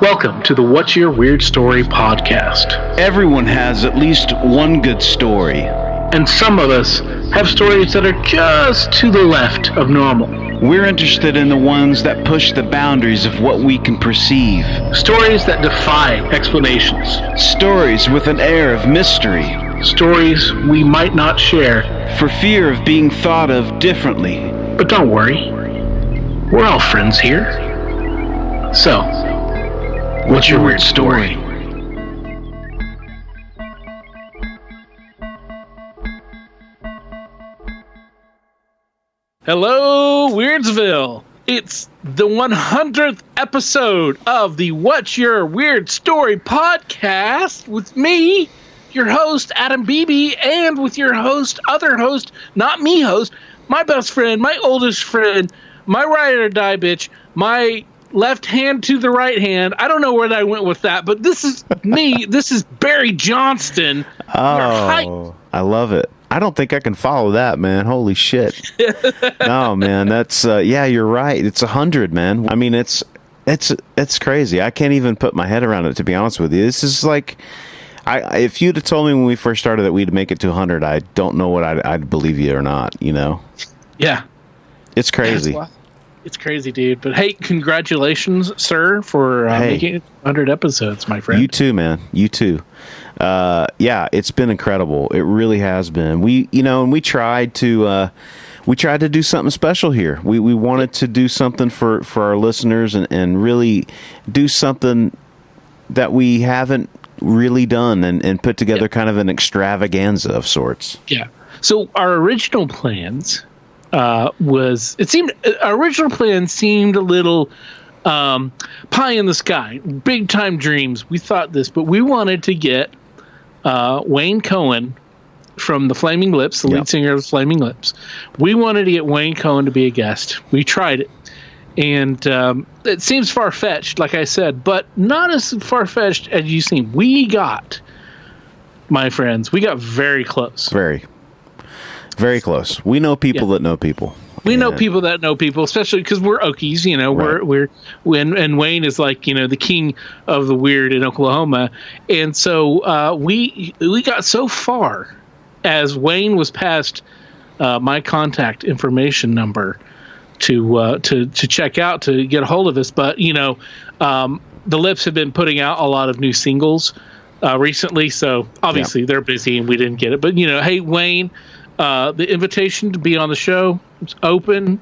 Welcome to the What's Your Weird Story podcast. Everyone has at least one good story. And some of us have stories that are just to the left of normal. We're interested in the ones that push the boundaries of what we can perceive. Stories that defy explanations. Stories with an air of mystery. Stories we might not share for fear of being thought of differently. But don't worry, we're all friends here. So, what's your weird story? Hello, Weirdsville. It's the 100th episode of the What's Your Weird Story podcast with me, your host, Adam Beebe, and with your other host, not me host, my best friend, my oldest friend, my ride or die bitch, my left hand to the right hand. I don't know where I went with that, but this is me. This is Barry Johnston. Oh, I love it. I don't think I can follow that, man. Holy shit. No, man, that's, yeah, you're right. It's 100, man. I mean, it's crazy. I can't even put my head around it, to be honest with you. This is like, if you'd have told me when we first started that we'd make it to 100, I don't know what I'd believe you or not, you know? Yeah. It's crazy. It's crazy, dude. But hey, congratulations, sir, for making it 100 episodes, my friend. You too, man. You too. Yeah, it's been incredible. It really has been. And we tried to do something special here. We wanted to do something for our listeners and really do something that we haven't really done and put together kind of an extravaganza of sorts. Yeah. So our original plans our original plan seemed a little pie in the sky, big time dreams. We thought this, but we wanted to get Wayne Cohen from the Flaming Lips, the lead singer of the Flaming Lips. We wanted to get Wayne Cohen to be a guest. We tried it, and it seems far-fetched, like I said, but not as far-fetched as you seem. We got, my friends, very close. Very close. We know people that know people. We know people that know people, especially because we're Okies, you know. Right. And Wayne is like, you know, the king of the weird in Oklahoma, and so we got so far as Wayne was passed my contact information number to check out to get a hold of us. But you know, the Lips have been putting out a lot of new singles recently, so obviously they're busy and we didn't get it. But you know, hey Wayne. The invitation to be on the show is open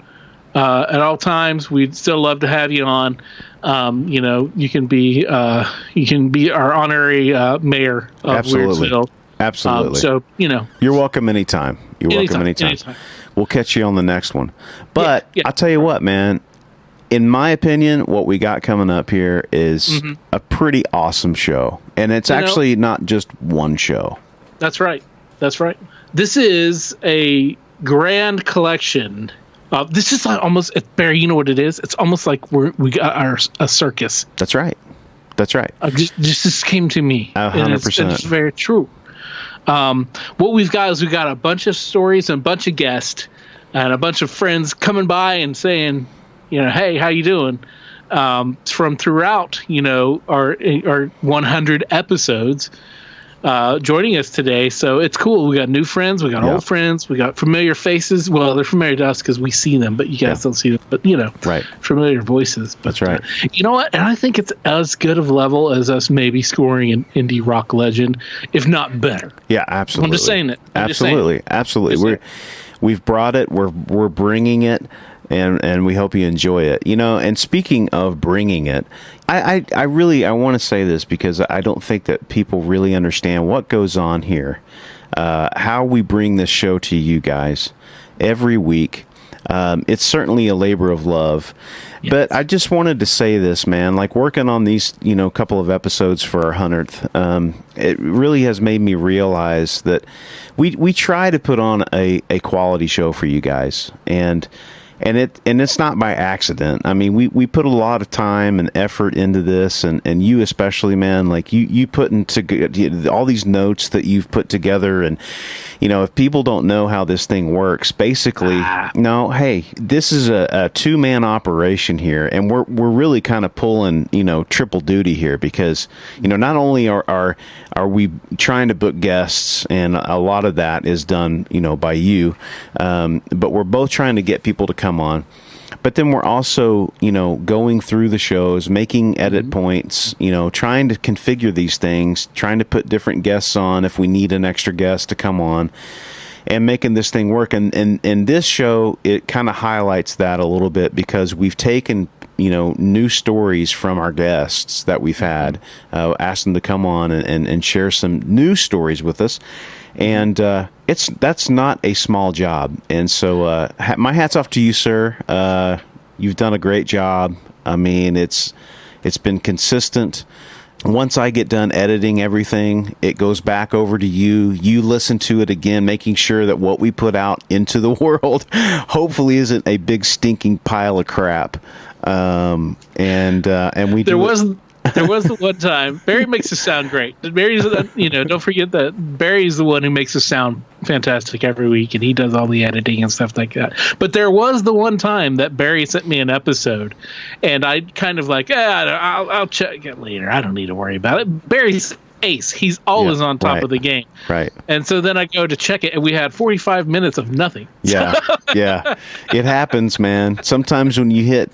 at all times. We'd still love to have you on. You know, you can be our honorary mayor of Weirdsville. Absolutely. So you know, you're welcome anytime. Welcome anytime. We'll catch you on the next one. But I'll tell you what, man. In my opinion, what we got coming up here is a pretty awesome show, and it's actually not just one show. That's right. This is a grand collection. This is like almost, Barry, you know what it is? It's almost like we got a circus. That's right. Just came to me. 100%. It's very true. What we've got is a bunch of stories and a bunch of guests and a bunch of friends coming by and saying, you know, hey, how you doing? From throughout, you know, our 100 episodes. Joining us today, so it's cool. We got new friends, we got old friends, we got familiar faces. Well, they're familiar to us because we see them, but you guys don't see them. But you know, familiar voices. But, that's right. You know what? And I think it's as good of a level as us maybe scoring an indie rock legend, if not better. Yeah, absolutely. I'm just saying it. Absolutely. We've brought it. We're bringing it. And we hope you enjoy it. You know, and speaking of bringing it, I want to say this because I don't think that people really understand what goes on here, how we bring this show to you guys every week. It's certainly a labor of love. Yes. But I just wanted to say this, man, like working on these, you know, couple of episodes for our 100th, it really has made me realize that we try to put on a quality show for you guys. And And it's not by accident. I mean, we put a lot of time and effort into this, and you especially, man. Like you put into all these notes that you've put together, and if people don't know how this thing works, basically, no, hey, this is a 2-man operation here, and we're really kind of pulling triple duty here, because not only are we trying to book guests, and a lot of that is done by you, but we're both trying to get people to come on. But then we're also, going through the shows, making edit points, trying to configure these things, trying to put different guests on if we need an extra guest to come on, and making this thing work. And this show, it kind of highlights that a little bit, because we've taken new stories from our guests that we've had, asked them to come on and share some new stories with us. And that's not a small job. And so my hat's off to you, sir. You've done a great job. I mean, it's been consistent. Once I get done editing everything, it goes back over to you. You listen to it again, making sure that what we put out into the world hopefully isn't a big stinking pile of crap. And we There was the one time. Barry makes us sound great. Barry's, don't forget that Barry's the one who makes us sound fantastic every week, and he does all the editing and stuff like that. But there was the one time that Barry sent me an episode, and I kind of like, I'll check it later. I don't need to worry about it. Barry's ace. He's always on top of the game. Right. And so then I go to check it, and we had 45 minutes of nothing. Yeah. Yeah. It happens, man. Sometimes when you hit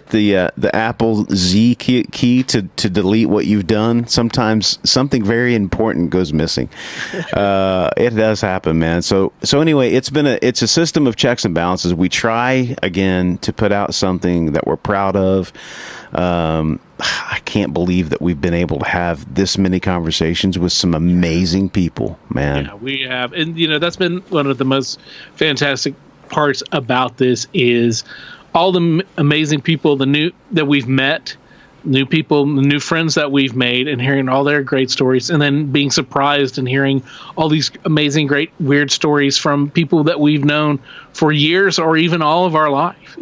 the Apple Z key to delete what you've done, sometimes something very important goes missing. It does happen, man. So anyway, it's a system of checks and balances. We try again to put out something that we're proud of. I can't believe that we've been able to have this many conversations with some amazing people, man. Yeah, we have. And, that's been one of the most fantastic parts about this is all the amazing people that we've met, new people, new friends that we've made, and hearing all their great stories, and then being surprised and hearing all these amazing, great, weird stories from people that we've known for years or even all of our life,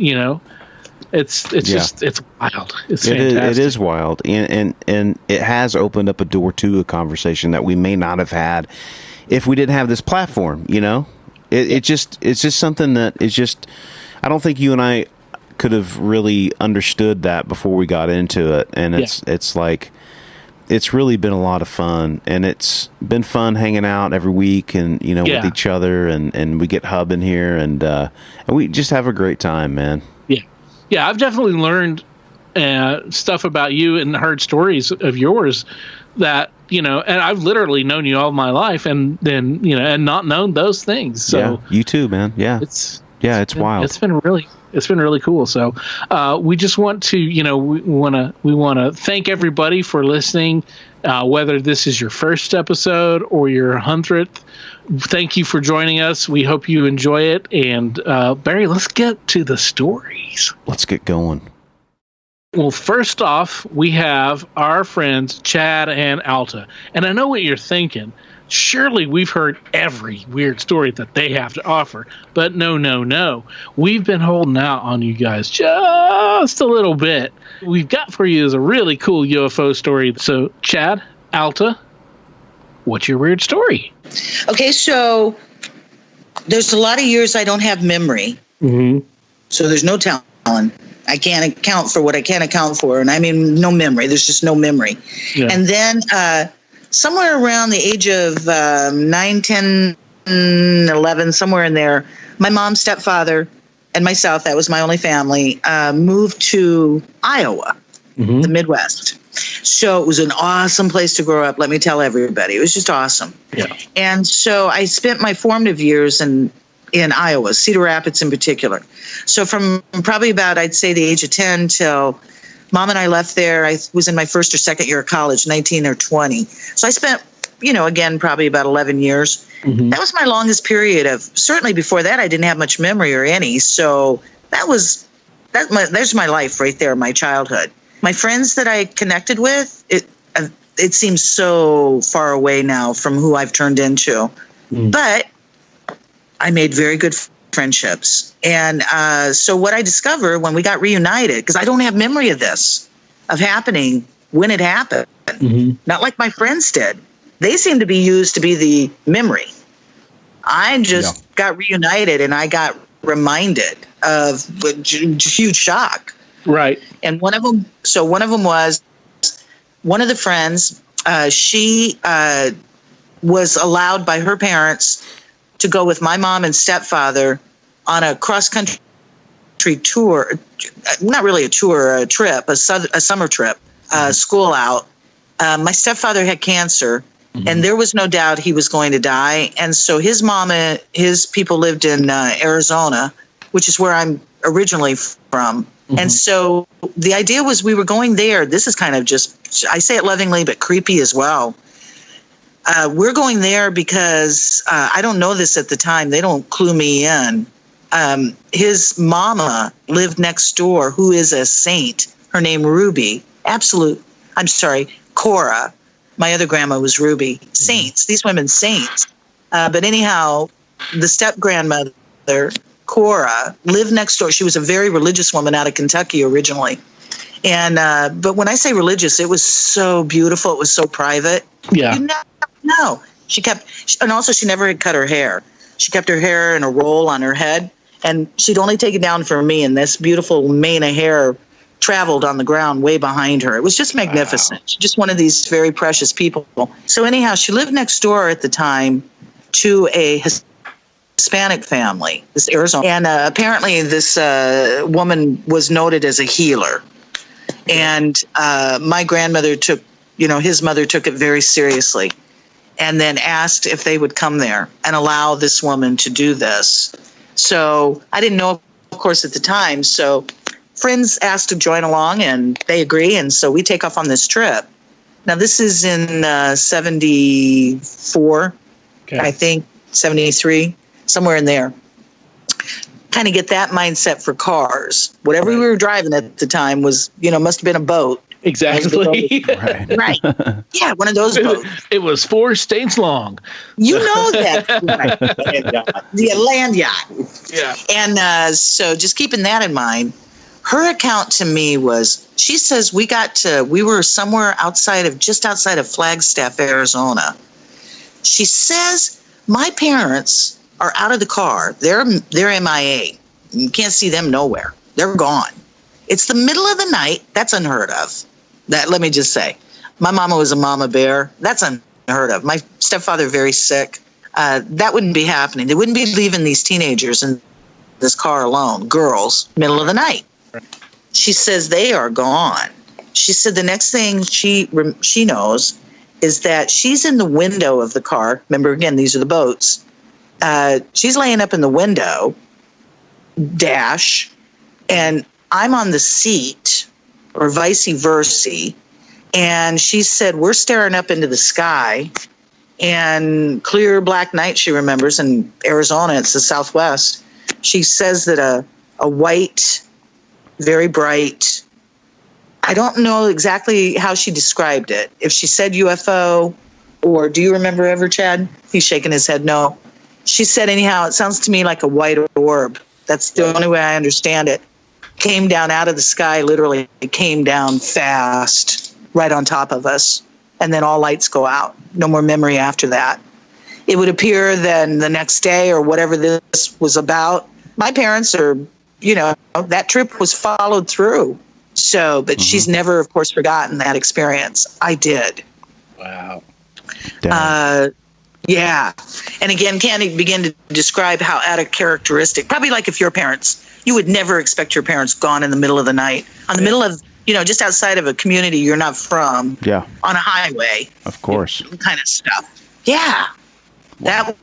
It's just, it's wild. It's fantastic. It is wild. And it has opened up a door to a conversation that we may not have had if we didn't have this platform, It's just something that is just, I don't think you and I could have really understood that before we got into it. And it's like, it's really been a lot of fun, and it's been fun hanging out every week and, with each other, and we get hubbing here, and we just have a great time, man. Yeah, I've definitely learned stuff about you and heard stories of yours that, and I've literally known you all my life, and then, and not known those things. So yeah, you too, man. Yeah. It's wild. It's been really cool. So we just want to, we want to thank everybody for listening, whether this is your first episode or your 100th. Thank you for joining us. We hope you enjoy it. And Barry, let's get to the stories. Let's get going. Well, first off, we have our friends Chad and Alta. And I know what you're thinking. Surely we've heard every weird story that they have to offer. But no. We've been holding out on you guys just a little bit. We've got for you is a really cool UFO story. So, Chad, Alta, what's your weird story? Okay, so there's a lot of years I don't have memory. Mm-hmm. So there's no telling. I can't account for what I can't account for. And I mean, no memory. There's just no memory. Yeah. And then somewhere around the age of 9, 10, 11, somewhere in there, my mom's stepfather and myself, that was my only family, moved to Iowa, the Midwest. So it was an awesome place to grow up. Let me tell everybody. It was just awesome. Yeah. And so I spent my formative years in Iowa, Cedar Rapids in particular. So from probably about, I'd say, the age of 10 till Mom and I left there. I was in my first or second year of college, 19 or 20. So I spent, again, probably about 11 years. Mm-hmm. That was my longest period of, certainly before that, I didn't have much memory or any. So there's my life right there, my childhood. My friends that I connected with, it seems so far away now from who I've turned into. Mm. But I made very good friendships. And so what I discovered when we got reunited, because I don't have memory of this, of happening when it happened, not like my friends did. They seem to be used to be the memory. I just got reunited and I got reminded of a huge shock. Right. And one of them was one of the friends. She was allowed by her parents to go with my mom and stepfather on a cross-country tour. Not really a tour, a trip, a summer trip, school out. My stepfather had cancer, and there was no doubt he was going to die. And so his mama, his people lived in Arizona, which is where I'm originally from. And so the idea was we were going there. This is kind of just, I say it lovingly, but creepy as well. We're going there because I don't know this at the time. They don't clue me in. His mama lived next door, who is a saint. Her name Ruby. Cora. My other grandma was Ruby. Saints. These women saints. But anyhow, the step grandmother, Cora, lived next door. She was a very religious woman out of Kentucky originally. And but when I say religious, it was so beautiful. It was so private. Yeah. You never know. And also she never had cut her hair. She kept her hair in a roll on her head, and she'd only take it down for me, and this beautiful mane of hair traveled on the ground way behind her. It was just magnificent. Wow. Just one of these very precious people. So anyhow, she lived next door at the time to a Hispanic family, this Arizona. And apparently this woman was noted as a healer. And my grandmother his mother took it very seriously and then asked if they would come there and allow this woman to do this. So I didn't know, of course, at the time. So friends asked to join along and they agree. And so we take off on this trip. Now, this is in 74, I think, 73, somewhere in there. Kind of get that mindset for cars. Whatever we were driving at the time was, must have been a boat. Exactly. Right. Yeah, one of those boats. It was 4 states long. You know that. Right. The land yacht. Yeah. And so just keeping that in mind, her account to me was, she says we were somewhere just outside of Flagstaff, Arizona. She says, my parents are out of the car. They're MIA. You can't see them nowhere. They're gone. It's the middle of the night. That's unheard of. Let me just say. My mama was a mama bear. That's unheard of. My stepfather very sick. That wouldn't be happening. They wouldn't be leaving these teenagers in this car alone, girls, middle of the night. She says they are gone. She said the next thing she knows is that she's in the window of the car. Remember, again, these are the boats. She's laying up in the window dash, and I'm on the seat, or vice versa. And she said, we're staring up into the sky, and clear black night, she remembers, in Arizona, it's the Southwest. She says that a white, very bright, I don't know exactly how she described it. If she said UFO, or do you remember ever, Chad? He's shaking his head no. She said, anyhow, it sounds to me like a white orb. That's the only way I understand it. Came down out of the sky, literally. It came down fast, right on top of us. And then all lights go out. No more memory after that. It would appear then the next day or whatever this was about, my parents that trip was followed through. So, but she's never, of course, forgotten that experience. I did. Wow. Yeah. And again, can't begin to describe how out of characteristic, probably like if your parents, you would never expect your parents gone in the middle of the night, on the middle of, just outside of a community you're not from, on a highway. Of course. Kind of stuff. Yeah. Wow.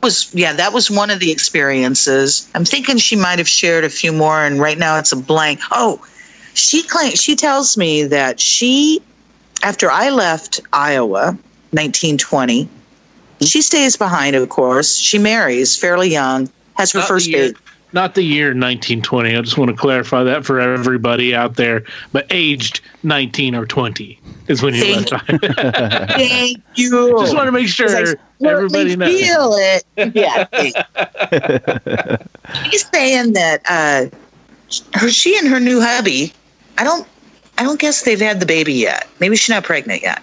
That was one of the experiences. I'm thinking she might have shared a few more, and right now it's a blank. Oh, she tells me that after I left Iowa, 1920, she stays behind, of course. She marries fairly young, has her first baby. Not the year 1920. I just want to clarify that for everybody out there. But aged 19 or 20 is when you left. Thank you. Just want to make sure everybody knows. Feel it. Yeah. She's saying that she and her new hubby, I don't guess they've had the baby yet. Maybe she's not pregnant yet.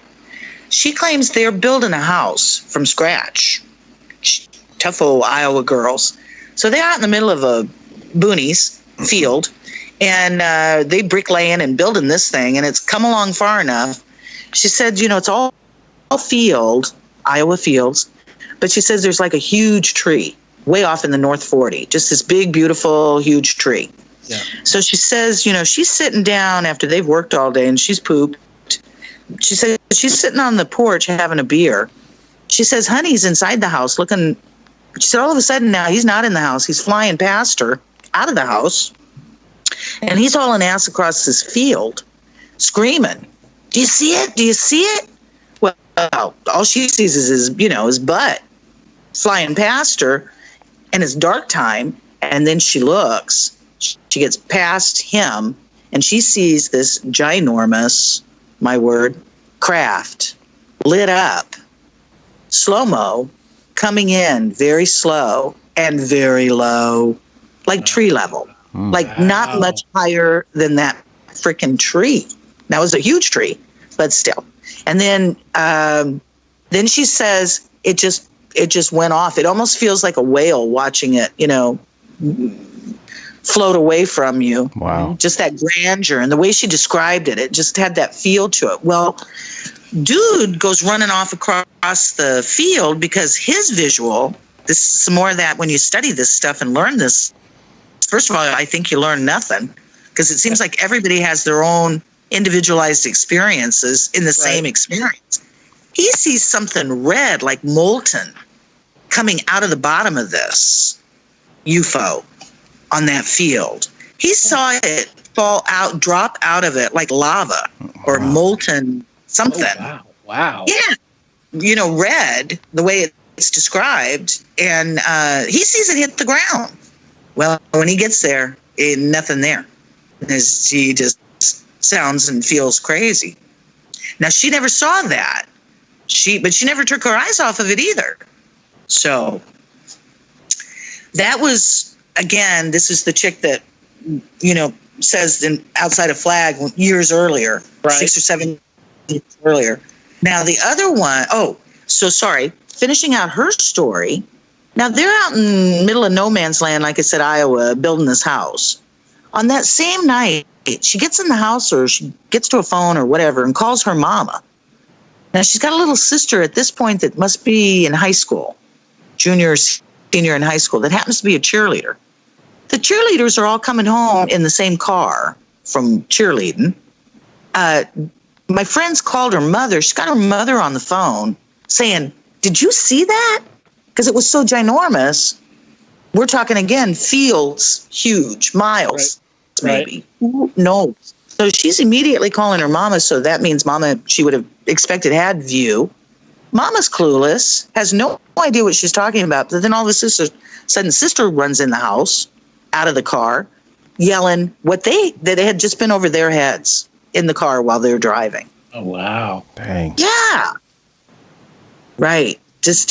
She claims they're building a house from scratch. Tough old Iowa girls. So they're out in the middle of a boonies field, and they bricklaying and building this thing, and it's come along far enough. She said, it's all field, Iowa fields, but she says there's like a huge tree way off in the North 40, just this big, beautiful, huge tree. Yeah. So she says, she's sitting down after they've worked all day and she's pooped. She says she's sitting on the porch having a beer. She says, honey's inside the house looking. She said all of a sudden now he's not in the house. He's flying past her out of the house. And he's hauling ass across this field screaming, do you see it? Do you see it? Well, all she sees is his butt flying past her, and it's dark time. And then she looks. She gets past him, and she sees this ginormous, my word, craft lit up, slow-mo, coming in very slow and very low, like tree level, like not much higher than that freaking tree. That was a huge tree, but still. And then she says it just went off. It almost feels like a whale watching it, float away from you. Wow. Just that grandeur and the way she described it, it just had that feel to it. Well, dude goes running off across the field because his visual, this is some more of that when you study this stuff and learn this. First of all, I think you learn nothing because it seems like everybody has their own individualized experiences in the same experience. He sees something red, like molten, coming out of the bottom of this UFO on that field. He saw it fall out, drop out of it like lava or molten something. Oh, wow. Yeah. Red, the way it's described. And he sees it hit the ground. Well, when he gets there, nothing there. He just sounds and feels crazy. Now, she never saw that. But she never took her eyes off of it either. So that was, again, this is the chick that, says outside a flag years earlier, right. 6 or 7 years earlier. Now, the other one, finishing out her story. Now, they're out in the middle of no man's land, like I said, Iowa, building this house. On that same night, she gets in the house or she gets to a phone or whatever and calls her mama. Now, she's got a little sister at this point that must be in high school, junior, senior in high school, that happens to be a cheerleader. The cheerleaders are all coming home in the same car from cheerleading. My friends called her mother. She's got her mother on the phone saying, did you see that? Because it was so ginormous. We're talking, again, fields, huge, miles, maybe. Who knows? So she's immediately calling her mama, so that means mama, she would have expected, had view. Mama's clueless, has no idea what she's talking about, but then all of a sudden, sister runs in the house, out of the car, yelling that they had just been over their heads in the car while they were driving. Oh, wow. Dang. Yeah. Right. Just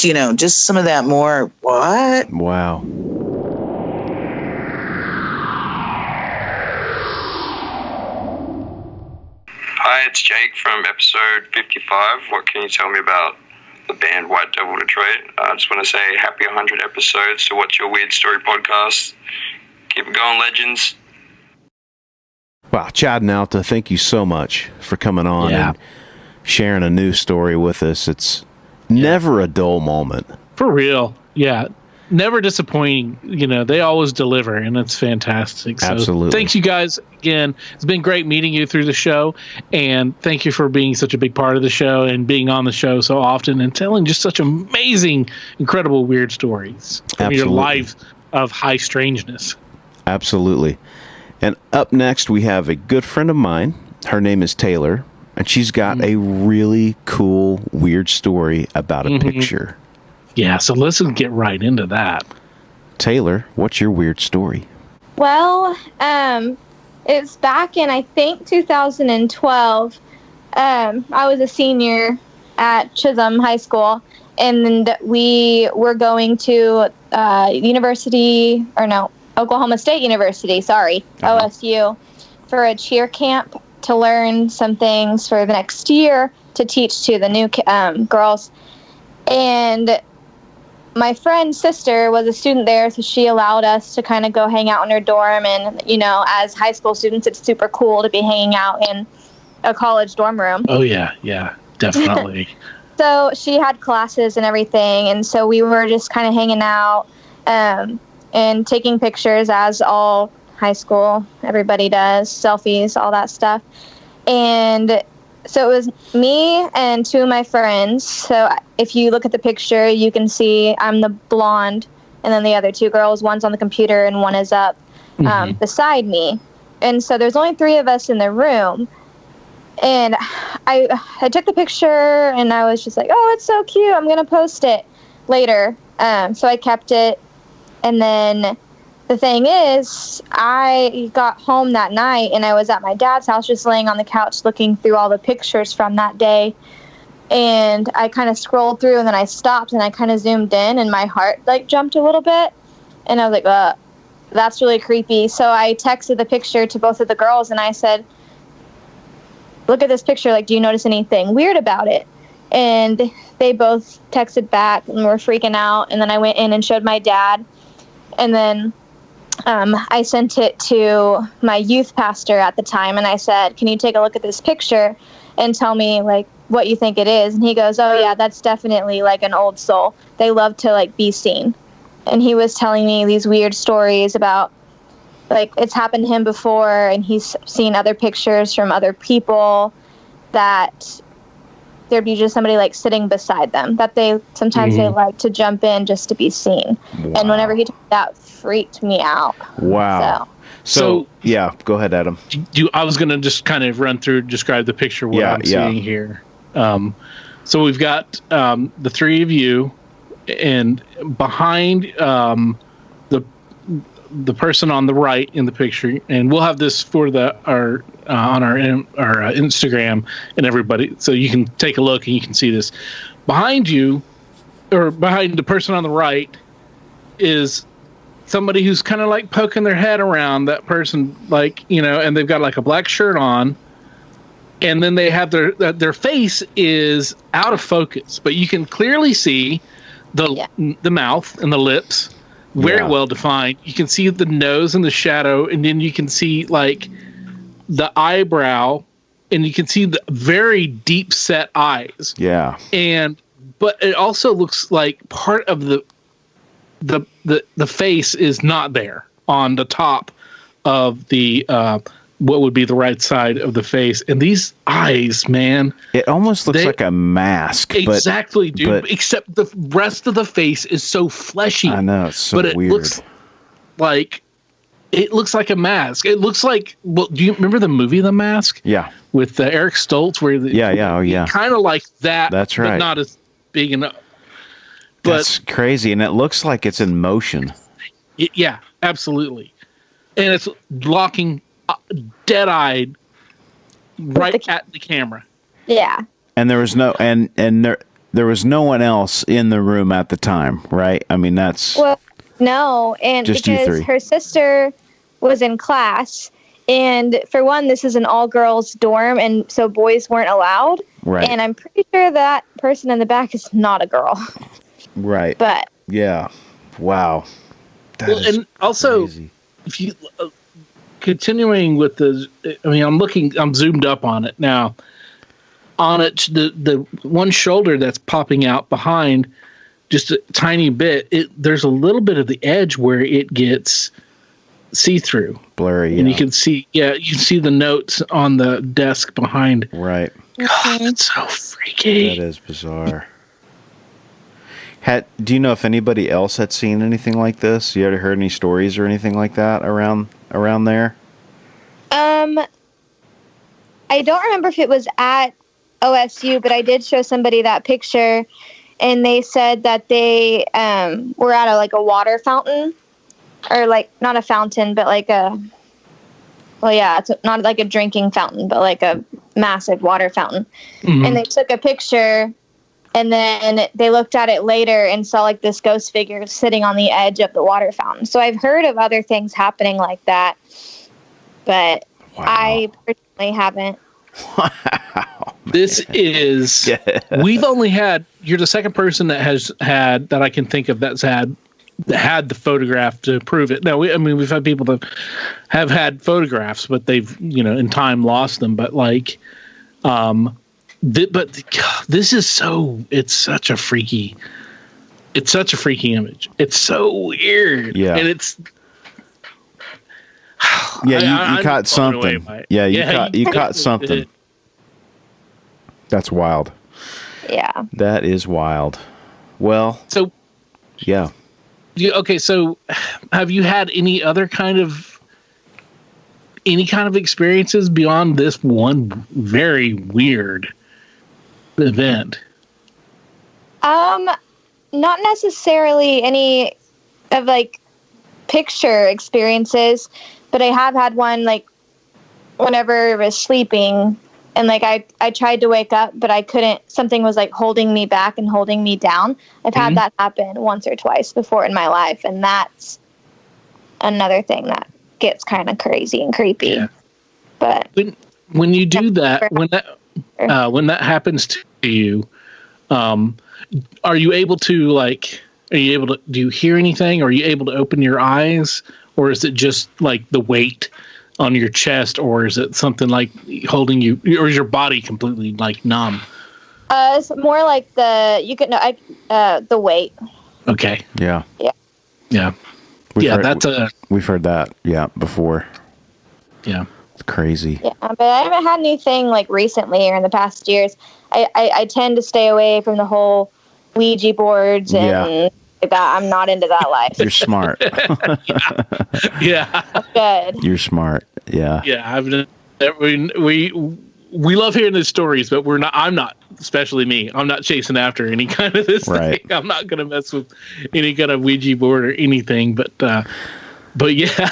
some of that more, what? Wow. Hi, it's Jake from episode 55. What can you tell me about the band White Devil Detroit? I just want to say happy 100 episodes to What's Your Weird Story podcast. Keep it going, legends. Wow, Chad and Alta, thank you so much for coming on and sharing a new story with us. It's never a dull moment. For real. Yeah. Never disappointing. They always deliver, and it's fantastic. So Absolutely. Thanks, you guys. Again, it's been great meeting you through the show, and thank you for being such a big part of the show and being on the show so often and telling just such amazing, incredible, weird stories from your life of high strangeness. Absolutely. And up next, we have a good friend of mine. Her name is Taylor, and she's got a really cool, weird story about a picture. Yeah, so let's get right into that. Taylor, what's your weird story? Well, it's back in, I think, 2012. I was a senior at Chisholm High School, and we were going to Oklahoma State University, OSU, for a cheer camp to learn some things for the next year to teach to the new girls. And my friend's sister was a student there, so she allowed us to kind of go hang out in her dorm. And, as high school students, it's super cool to be hanging out in a college dorm room. Oh, yeah, definitely. So she had classes and everything, and so we were just kind of hanging out and taking pictures, as all high school everybody does, selfies, all that stuff. And so it was me and two of my friends. So if you look at the picture, you can see I'm the blonde, and then the other two girls, one's on the computer and one is up beside me. And so there's only three of us in the room. And I took the picture, and I was just like, oh, it's so cute. I'm going to post it later. So I kept it. And then the thing is, I got home that night, and I was at my dad's house just laying on the couch looking through all the pictures from that day. And I kind of scrolled through, and then I stopped, and I kind of zoomed in, and my heart, jumped a little bit. And I was like, that's really creepy. So I texted the picture to both of the girls, and I said, look at this picture. Do you notice anything weird about it? And they both texted back and were freaking out. And then I went in and showed my dad. And then I sent it to my youth pastor at the time. And I said, can you take a look at this picture and tell me what you think it is? And he goes, oh yeah, that's definitely an old soul. They love to be seen. And he was telling me these weird stories about it's happened to him before, and he's seen other pictures from other people that there'd be just somebody sitting beside them, that they sometimes they like to jump in just to be seen. Wow. And whenever he told me, that freaked me out. Wow. So yeah, go ahead, Adam. I was going to just kind of run through, describe the picture, what I'm seeing here. So we've got the three of you, and behind the person on the right in the picture, and we'll have this for our Instagram and everybody, so you can take a look and you can see this. Behind you, or behind the person on the right, is somebody who's kind of poking their head around that person, and they've got a black shirt on, and then they have their face is out of focus, but you can clearly see the mouth and the lips. Very well defined. You can see the nose and the shadow, and then you can see the eyebrow, and you can see the very deep set eyes. Yeah. But it also looks like part of the face is not there on the top of the what would be the right side of the face. And these eyes, man, it almost looks like a mask. Exactly, dude. Except the rest of the face is so fleshy. I know, it's so weird. It looks like a mask. It looks like, do you remember the movie The Mask? Yeah. With Eric Stoltz, where kind of like that. That's right. But not as big enough. That's crazy, and it looks like it's in motion. Yeah, absolutely. And it's locking dead-eyed right at the camera. Yeah. And there was there was no one else in the room at the time, right? I mean, no, and just because her sister was in class, and for one, this is an all-girls dorm, and so boys weren't allowed. Right. And I'm pretty sure that person in the back is not a girl. Right. But yeah. Wow. And also, crazy. If you continuing with I'm zoomed up on it now. On it, the one shoulder that's popping out behind, just a tiny bit. There's a little bit of the edge where it gets see-through, blurry, and you can see the notes on the desk behind. Right. God, that's so freaky. That is bizarre. Do you know if anybody else had seen anything like this? You ever heard any stories or anything like that around there? I don't remember if it was at OSU, but I did show somebody that picture, and they said that they were at a water fountain, or not a fountain, but it's not like a drinking fountain, but a massive water fountain. Mm-hmm. And they took a picture, And then they looked at it later and saw like this ghost figure sitting on the edge of the water fountain. So I've heard of other things happening like that, but I personally haven't. Wow. This is, we've only had, you're the second person that has had, that I can think of that had the photograph to prove it. Now, we've had people that have had photographs, but they've, in time lost them. But like, this is it's such a freaky image. It's so weird. Yeah. And it's, yeah, you caught something. Yeah, you caught something. That's wild. Yeah. That is wild. Well, so yeah. Okay, so have you had any kind of experiences beyond this one very weird event? Not necessarily any of like picture experiences, but I have had one like whenever I was sleeping and like I tried to wake up, but I couldn't. Something was like holding me back and holding me down. I've had that happen once or twice before in my life, and that's another thing that gets kind of crazy and creepy. Yeah. But when you do that, when that happens to you, are you able to do you hear anything? Are you able to open your eyes, or is it just like the weight on your chest, or is it something like holding you, or is your body completely like numb? It's more like the weight. Okay. Yeah. Yeah. Yeah. We've heard that. Yeah. Before. Yeah. It's crazy. Yeah. But I haven't had anything like recently or in the past years. I tend to stay away from the whole Ouija boards and like that. I'm not into that life. You're smart. Yeah. Good. You're smart. Yeah. Yeah. We love hearing these stories, but I'm not, especially me. I'm not chasing after any kind of this thing. I'm not going to mess with any kind of Ouija board or anything. But yeah.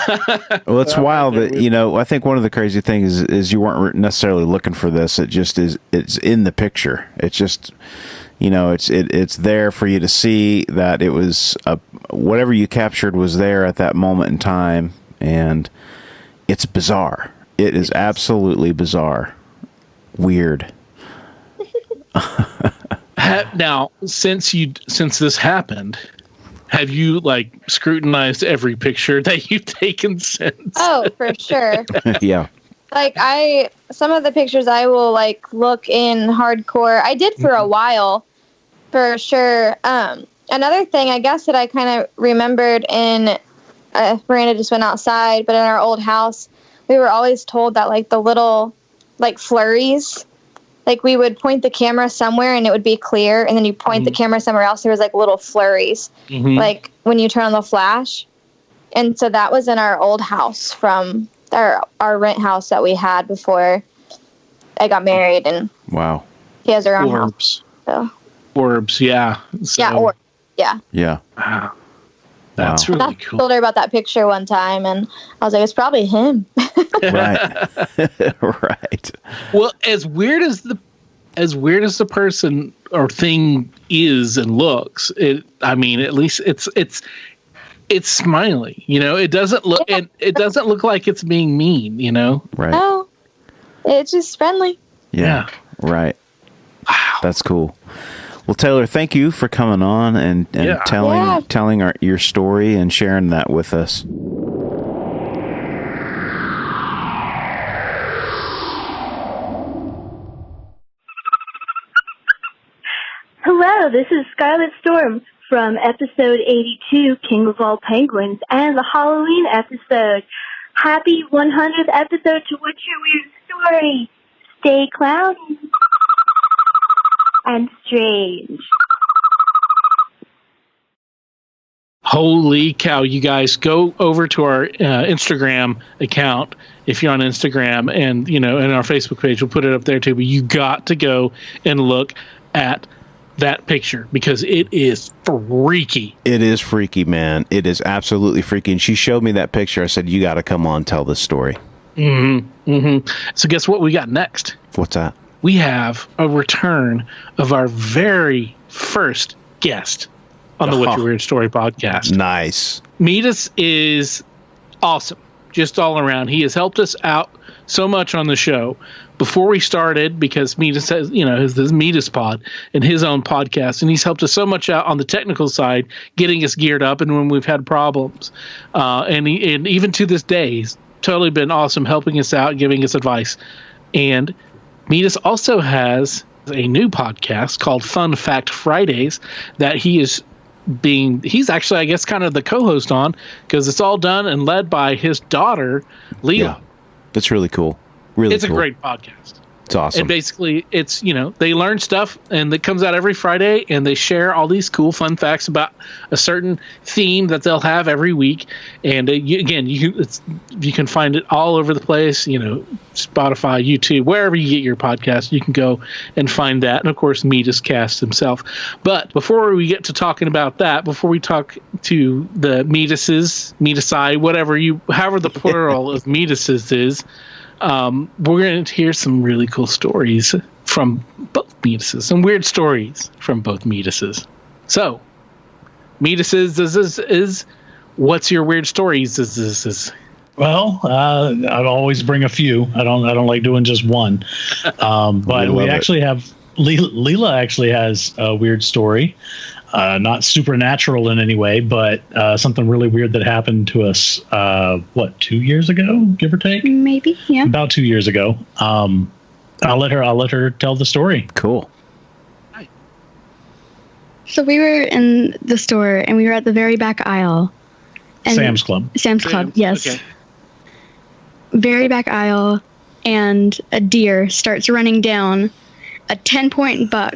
Well, it's wild that I think one of the crazy things is you weren't necessarily looking for this. It just is. It's in the picture. It's just. It's there for you to see that it was whatever you captured was there at that moment in time, and it's bizarre. It is absolutely bizarre, weird. Now, since this happened, have you like scrutinized every picture that you've taken since? Oh, for sure. Yeah. Like some of the pictures I will like look in hardcore. I did for a while, for sure. Another thing I guess that I kind of remembered Miranda just went outside, but in our old house, we were always told that like the little like flurries, like we would point the camera somewhere and it would be clear, and then you point the camera somewhere else, there was like little flurries, like when you turn on the flash. And so that was in our old house from our rent house that we had before I got married, and wow, he has our own orbs. House. So. Orbs, yeah. So, yeah, orbs. Yeah. Yeah. Wow. That's really cool. I told her about that picture one time, and I was like, it's probably him. Right. Right. Well, as weird as the person or thing is and looks, at least it's smiley, it doesn't look, and it doesn't look like it's being mean, Right. No, it's just friendly. Yeah. Right. Wow. That's cool. Well, Taylor, thank you for coming on and telling your story and sharing that with us. Hello, this is Scarlet Storm from episode 82, King of All Penguins, and the Halloween episode. Happy 100th episode to What's Your Weird Story? Stay cloudy and strange. Holy cow, you guys, go over to our Instagram account if you're on Instagram, and and our Facebook page, we'll put it up there too, but you got to go and look at that picture because it is freaky. It is freaky, man. It is absolutely freaky. And she showed me that picture. I said, you got to come on, tell this story. So guess what we got next? What's that? we have a return of our very first guest on the What's Your Weird Story podcast. Nice. Metis is awesome, just all around. He has helped us out so much on the show before we started, because Metis has, has this Metis pod and his own podcast, and he's helped us so much out on the technical side, getting us geared up, and when we've had problems, and even to this day, he's totally been awesome helping us out, giving us advice. And Metis also has a new podcast called Fun Fact Fridays that he's actually, I guess, kind of the co-host on, because it's all done and led by his daughter, Leela. Yeah, that's really cool. Really, it's cool. a great podcast. It's awesome. And basically, it's, they learn stuff, and it comes out every Friday, and they share all these cool, fun facts about a certain theme that they'll have every week. And you can find it all over the place, Spotify, YouTube, wherever you get your podcast, you can go and find that. And of course, Metis Cast himself. But before we get to talking about that, before we talk to the Metises, Metisi, however the plural of Metises is, we're going to hear some really cool stories from both Metises, some weird stories from both Metises. So, Metises is what's your weird stories? Well, I'd always bring a few. I don't like doing just one. But we actually have Leela actually has a weird story. Not supernatural in any way, but something really weird that happened to us, 2 years ago, give or take? Maybe, yeah. About 2 years ago. I'll let her tell the story. Cool. So we were in the store, and we were at the very back aisle. And Sam's Club. Sam's Club, yes. Okay. Very back aisle, and a deer starts running down. A 10-point buck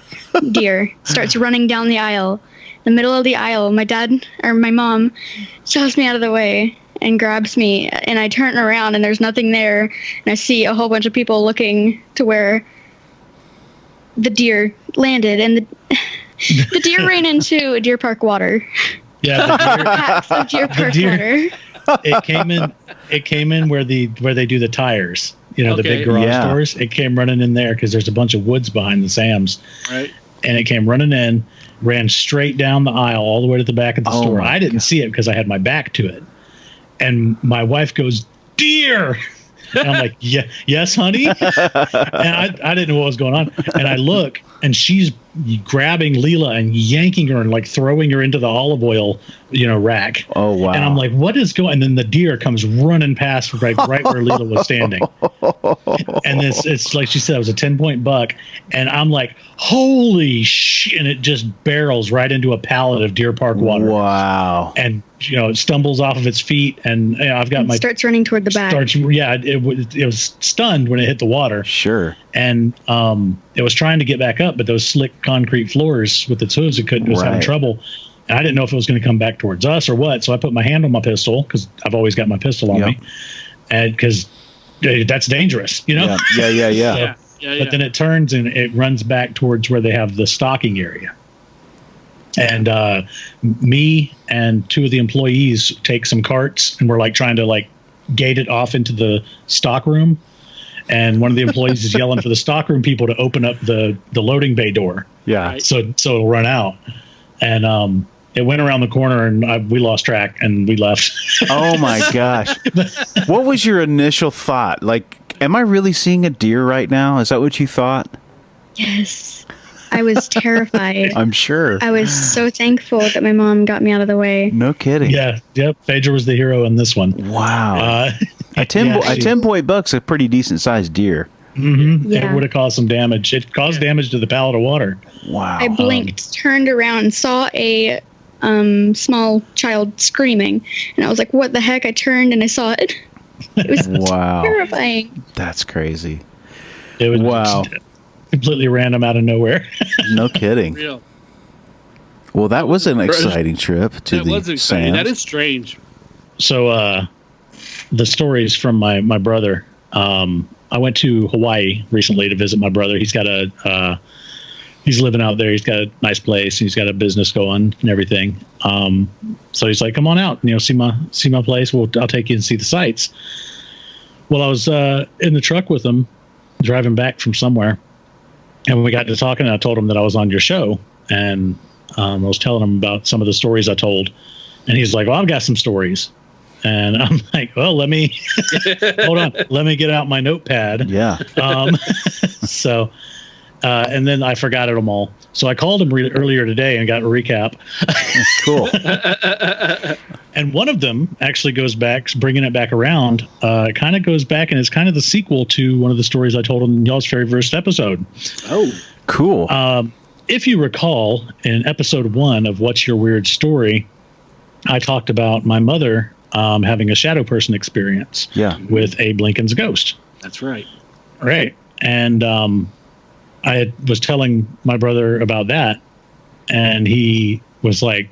deer starts running down the aisle. In the middle of the aisle, my mom shoves me out of the way and grabs me, and I turn around, and there's nothing there, and I see a whole bunch of people looking to where the deer landed, and the deer ran into a Deer Park water. Yeah, the deer, Packs of Deer Park water. It came in where they do the tires. The big garage doors. It came running in there because there's a bunch of woods behind the Sam's. Right. And it came running in, ran straight down the aisle all the way to the back of the store. I didn't see it because I had my back to it. And my wife goes, "Deer!" And I'm like, yes, honey. And I didn't know what was going on. And I look, and she's grabbing Leela and yanking her and like throwing her into the olive oil, rack. Oh, wow. And I'm like, what is going? And then the deer comes running past right where Leela was standing. And it's like she said, it was a 10-point buck. And I'm like, holy shit. And it just barrels right into a pallet of Deer Park water. Wow. And, it stumbles off of its feet. And I've got starts running toward the back. It was stunned when it hit the water. Sure. And it was trying to get back up, but those slick concrete floors with its hooves, it was having trouble. And I didn't know if it was going to come back towards us or what. So I put my hand on my pistol, because I've always got my pistol on me, and because that's dangerous, Yeah. But then it turns and it runs back towards where they have the stocking area. And me and two of the employees take some carts, and we're like trying to like gate it off into the stock room. And one of the employees is yelling for the stockroom people to open up the loading bay door. Yeah. So it'll run out. And it went around the corner, and we lost track, and we left. Oh my gosh. What was your initial thought? Like, am I really seeing a deer right now? Is that what you thought? Yes. I was terrified. I'm sure. I was so thankful that my mom got me out of the way. No kidding. Yeah. Yep. Phaedra was the hero in this one. Wow. A 10-point buck's a pretty decent sized deer. Mm-hmm. Yeah. It would have caused some damage. It caused damage to the pallet of water. Wow. I blinked, turned around, saw a small child screaming, and I was like, what the heck? I turned and I saw it. It was terrifying. That's crazy. It was completely random out of nowhere. No kidding. Real. Well, that was an exciting trip to the Sam's. That is strange. So the stories from my brother. I went to Hawaii recently to visit my brother. He's got he's living out there. He's got a nice place. He's got a business going and everything. So he's like, come on out, see my place. I'll take you and see the sights. Well, I was in the truck with him driving back from somewhere, And we got to talking, and I told him that I was on your show, and I was telling him about some of the stories I told, and he's like, well, I've got some stories. And I'm like, well, let me hold on. Let me get out my notepad. Yeah. So, and then I forgot them all. So I called him earlier today and got a recap. Cool. And one of them actually goes back, bringing it back around. It kind of goes back, and it's kind of the sequel to one of the stories I told in y'all's very first episode. Oh, cool. If you recall, in episode 1 of What's Your Weird Story, I talked about my mother having a shadow person experience with Abe Lincoln's ghost. That's right. Right. And I was telling my brother about that, and he was like,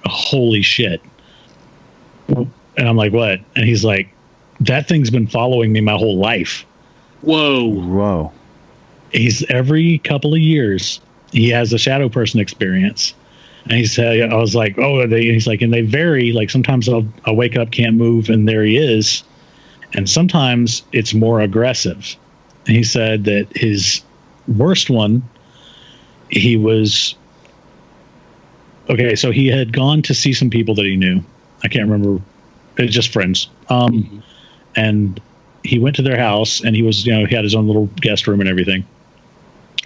holy shit. And I'm like, what? And he's like, that thing's been following me my whole life. Whoa. He's every couple of years, he has a shadow person experience. And he said, I was like, oh, he's like, and they vary. Like sometimes I'll wake up, can't move, and there he is. And sometimes it's more aggressive. And he said that his worst one, he was, okay, so he had gone to see some people that he knew. I can't remember. It was just friends. And he went to their house, and he was, he had his own little guest room and everything.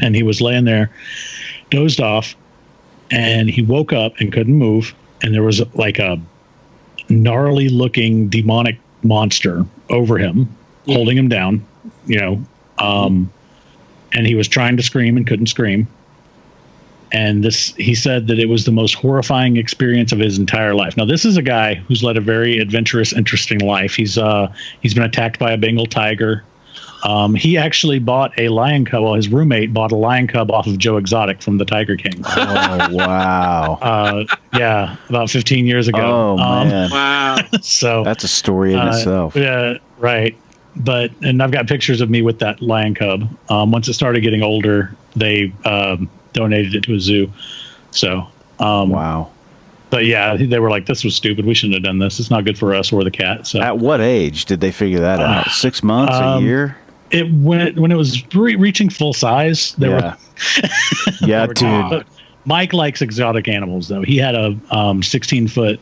And he was laying there, dozed off, and he woke up and couldn't move. And there was like a gnarly looking demonic monster over him, holding him down, and he was trying to scream and couldn't scream. And he said that it was the most horrifying experience of his entire life. Now, this is a guy who's led a very adventurous, interesting life. He's been attacked by a Bengal tiger. He actually bought a lion cub. Well, his roommate bought a lion cub off of Joe Exotic from the Tiger King. Oh, wow. Yeah, about 15 years ago. Oh, man. Wow. So that's a story in itself. Yeah, right. And I've got pictures of me with that lion cub. Once it started getting older, they donated it to a zoo. So, wow. But yeah, they were like, this was stupid. We shouldn't have done this. It's not good for us or the cat. So, at what age did they figure that out? 6 months, a year? When it was reaching full size, they were. Yeah, dude. Mike likes exotic animals, though. He had a 16-foot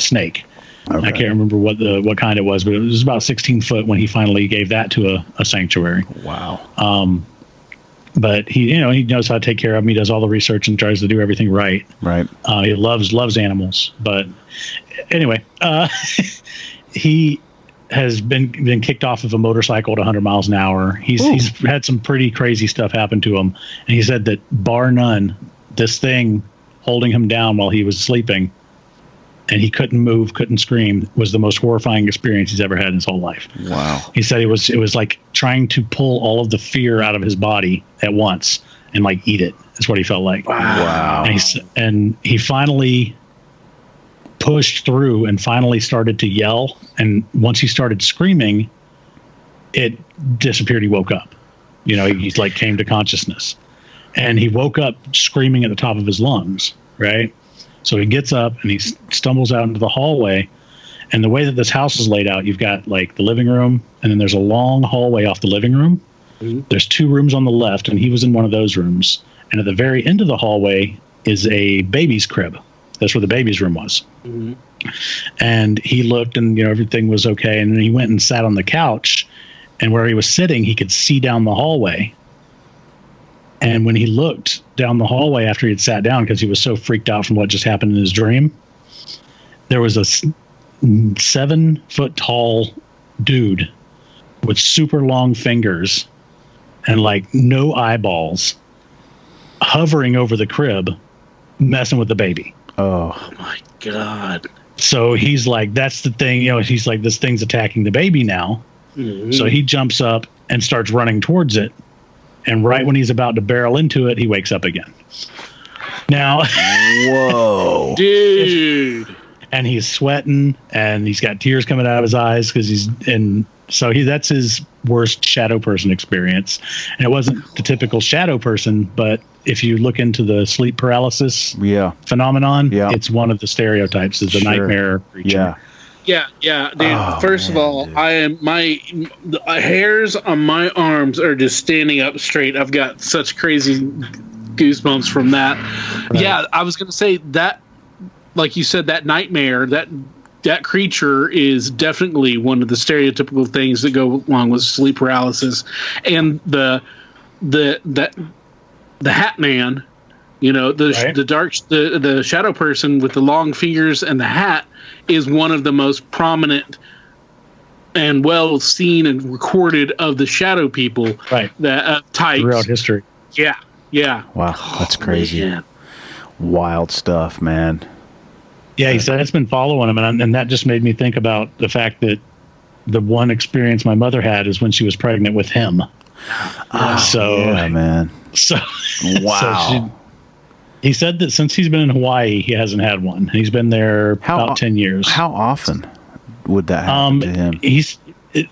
snake. Okay. I can't remember what kind it was, but it was about 16 foot when he finally gave that to a sanctuary. Wow. But he knows how to take care of them. He does all the research and tries to do everything right. Right. He loves animals. But anyway, he has been kicked off of a motorcycle at 100 miles an hour. He's had some pretty crazy stuff happen to him. And he said that bar none, this thing holding him down while he was sleeping, and he couldn't move, couldn't scream, was the most horrifying experience he's ever had in his whole life. Wow. He said it was like trying to pull all of the fear out of his body at once and like eat it. That's what he felt like. Wow. And he finally pushed through and finally started to yell. And once he started screaming, it disappeared. He woke up. He like came to consciousness. And he woke up screaming at the top of his lungs, right? So he gets up and he stumbles out into the hallway. And the way that this house is laid out, you've got like the living room, and then there's a long hallway off the living room. Mm-hmm. There's 2 rooms on the left, and he was in one of those rooms. And at the very end of the hallway is a baby's crib. That's where the baby's room was. Mm-hmm. And he looked, and everything was okay. And then he went and sat on the couch, and where he was sitting, he could see down the hallway. And when he looked down the hallway after he had sat down, because he was so freaked out from what just happened in his dream, there was a 7 foot tall dude with super long fingers and like no eyeballs hovering over the crib, messing with the baby. Oh my God. So he's like, that's the thing, he's like, this thing's attacking the baby now. Mm-hmm. So he jumps up and starts running towards it. And right when he's about to barrel into it, he wakes up again. Now, whoa, dude! And he's sweating, and he's got tears coming out of his eyes because that's his worst shadow person experience. And it wasn't the typical shadow person, but if you look into the sleep paralysis phenomenon, it's one of the stereotypes is the nightmare creature. Yeah, dude. First of all, dude. the hairs on my arms are just standing up straight. I've got such crazy goosebumps from that. Right. Yeah, I was gonna say that, like you said, that nightmare, that creature is definitely one of the stereotypical things that go along with sleep paralysis, and the Hat Man, the shadow person with the long fingers and the hat is one of the most prominent and well seen and recorded of the shadow people, right? That types throughout history. Yeah. Wow, that's crazy. Man. Wild stuff, man. Yeah, he said it's been following him, and that just made me think about the fact that the one experience my mother had is when she was pregnant with him. Man. So wow. So he said that since he's been in Hawaii, he hasn't had one. He's been there about 10 years. How often would that happen to him?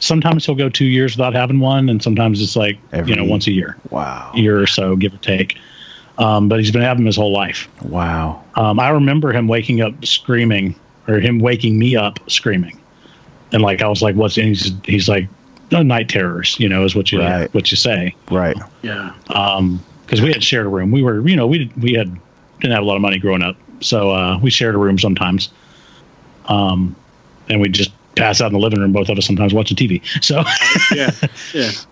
Sometimes he'll go 2 years without having one, and sometimes it's like once a year. Wow. Year or so, give or take. But he's been having them his whole life. Wow. I remember him waking up screaming, or him waking me up screaming, and like I was like, "What's?" And he's like, "No, night terrors," is what you say. Right. Yeah. Because we had shared a room. We were, we didn't have a lot of money growing up, so we shared a room sometimes. And we just pass out in the living room, both of us sometimes watching TV. So yeah.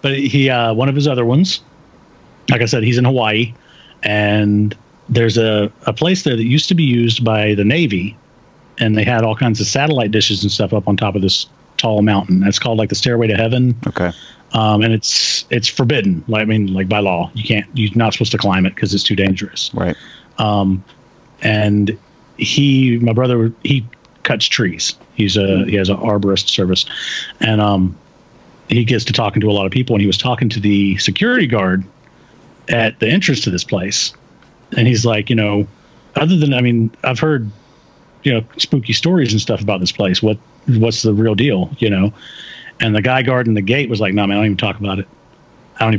But he, one of his other ones, like I said, he's in Hawaii. And there's a place there that used to be used by the Navy, and they had all kinds of satellite dishes and stuff up on top of this tall mountain. That's called like the Stairway to Heaven. Okay. And it's forbidden. Like by law, you're not supposed to climb it because it's too dangerous. Right. And my brother, he cuts trees. He has an arborist service, and he gets to talking to a lot of people. And he was talking to the security guard at the entrance to this place, and he's like, other than, I've heard, spooky stories and stuff about this place. What's the real deal, And the guy guarding the gate was like, "No, man, I don't even talk about it. I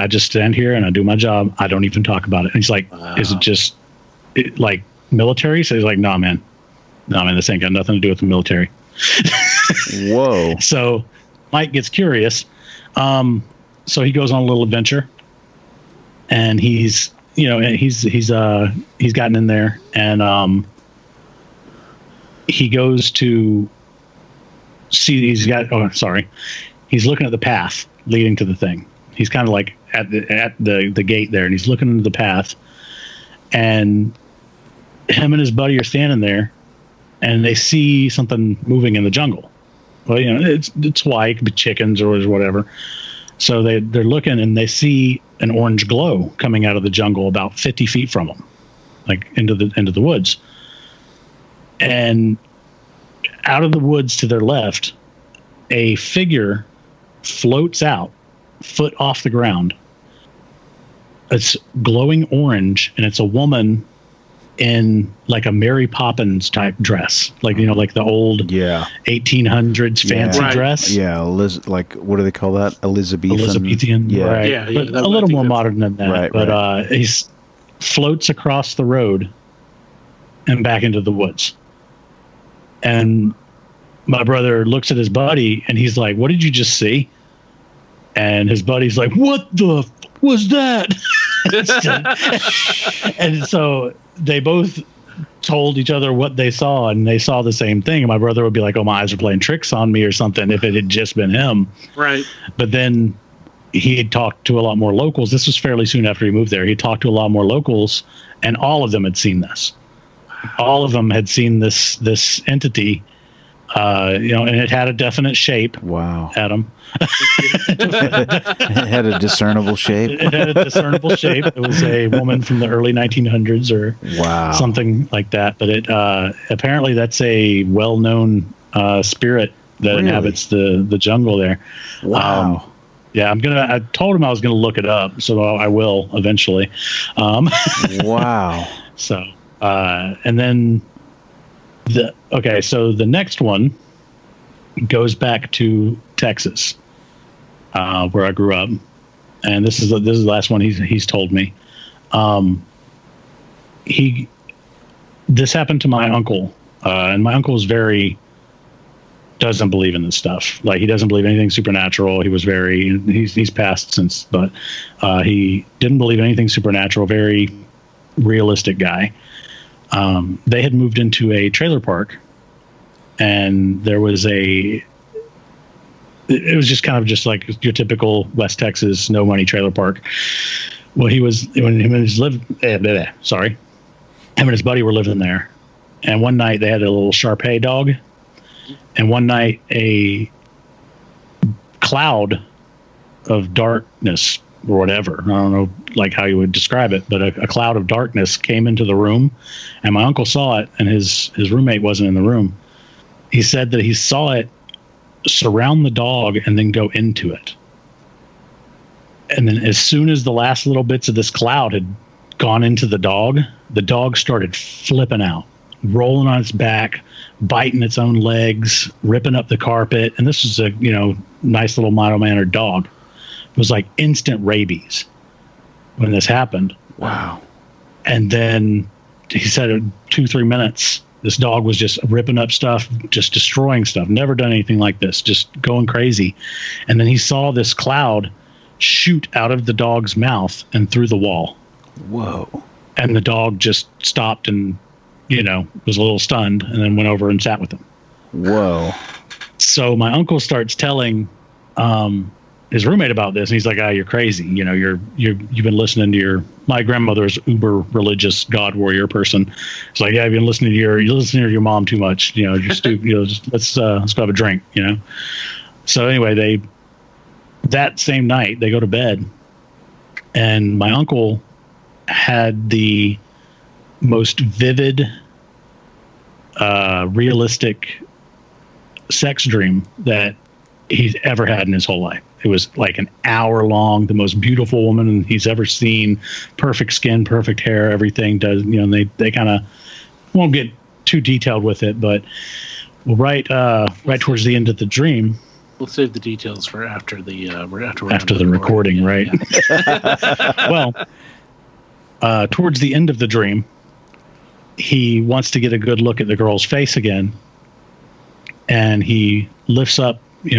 just stand here and I do my job. I don't even talk about it." And he's like, "Wow. Is it just like military?" So he's like, "No, man, this ain't got nothing to do with the military." Whoa. So Mike gets curious. So he goes on a little adventure. And he's gotten in there, and he goes to see. He's looking at the path leading to the thing. He's kind of like at the gate there, and he's looking into the path. And him and his buddy are standing there, and they see something moving in the jungle. Well, it's Hawaii, it could be chickens or whatever. So they're looking, and they see an orange glow coming out of the jungle about 50 feet from them, like into the woods. And out of the woods to their left, a figure floats out, foot off the ground. It's glowing orange, and it's a woman in like a Mary Poppins type dress, like like the old 1800s fancy dress. Yeah, like what do they call that? Elizabethan. Yeah, right. Yeah, but a little more modern than that. Right, but he floats across the road and back into the woods. And my brother looks at his buddy, and he's like, "What did you just see?" And his buddy's like, "What the was that?" And so they both told each other what they saw, and they saw the same thing. And my brother would be like, "Oh, my eyes are playing tricks on me," or something, if it had just been him. Right. But then he had talked to a lot more locals. This was fairly soon after he moved there. He talked to a lot more locals, and all of them had seen this. All of them had seen this entity, and it had a definite shape. Wow. Adam. It had a discernible shape. It had a discernible shape. It was a woman from the early 1900s or something like that. But it apparently that's a well-known spirit that inhabits the jungle there. Wow. Yeah, I told him I was going to look it up, so I will eventually. Wow. So, and then so the next one goes back to Texas, where I grew up, and this is the last one he's told me. This happened to my uncle, and my uncle is very doesn't believe in this stuff. Like, he doesn't believe anything supernatural. He's passed since, but he didn't believe anything supernatural. Very realistic guy. They had moved into a trailer park, and there was it was just kind of just like your typical West Texas no money trailer park. Well, him and his buddy were living there, and one night they had a little Shar-Pei dog, and one night a cloud of darkness or whatever, I don't know like how you would describe it, but a cloud of darkness came into the room, and my uncle saw it, and his roommate wasn't in the room. He said that he saw it surround the dog and then go into it. And then as soon as the last little bits of this cloud had gone into the dog started flipping out, rolling on its back, biting its own legs, ripping up the carpet. And this was a, nice little mild-mannered dog. It was like instant rabies when this happened. Wow. And then he said in 2-3 minutes, this dog was just ripping up stuff, just destroying stuff. Never done anything like this, just going crazy. And then he saw this cloud shoot out of the dog's mouth and through the wall. Whoa. And the dog just stopped and, was a little stunned, and then went over and sat with him. Whoa. So my uncle starts telling his roommate about this, and he's like, you're crazy. You've been listening to my grandmother's uber religious God warrior person. It's like, I've been listening to your mom too much. You're stupid. Let's go have a drink. So anyway, that same night they go to bed, and my uncle had the most vivid, realistic sex dream that he's ever had in his whole life. It was like an hour long, the most beautiful woman he's ever seen, perfect skin, perfect hair, everything does, they kind of won't get too detailed with it, but right towards the end of the dream, we'll save the details for after the recording, right? Yeah. Well, towards the end of the dream, he wants to get a good look at the girl's face again, and he lifts up. He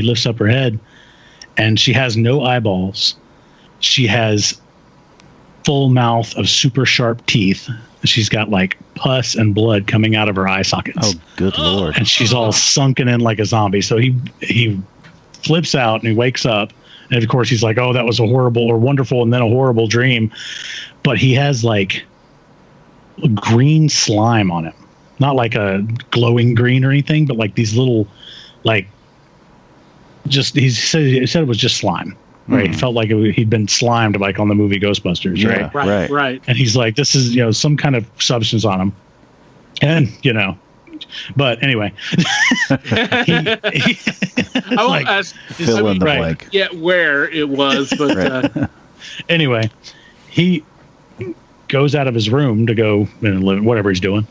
lifts up her head, and she has no eyeballs. She has full mouth of super sharp teeth. She's got like pus and blood coming out of her eye sockets. Oh, good Lord. And she's all sunken in like a zombie. So he flips out and he wakes up. And of course he's like, oh, that was a horrible or wonderful and then a horrible dream. But he has like green slime on him. Not like a glowing green or anything, but like these little, like, just he said it was just slime, right? It felt like he'd been slimed like on the movie Ghostbusters, right? Right. And he's like, this is some kind of substance on him, and but anyway, I won't ask. Fill in the blank. Yeah, where it was, but anyway, he goes out of his room to go and live whatever he's doing,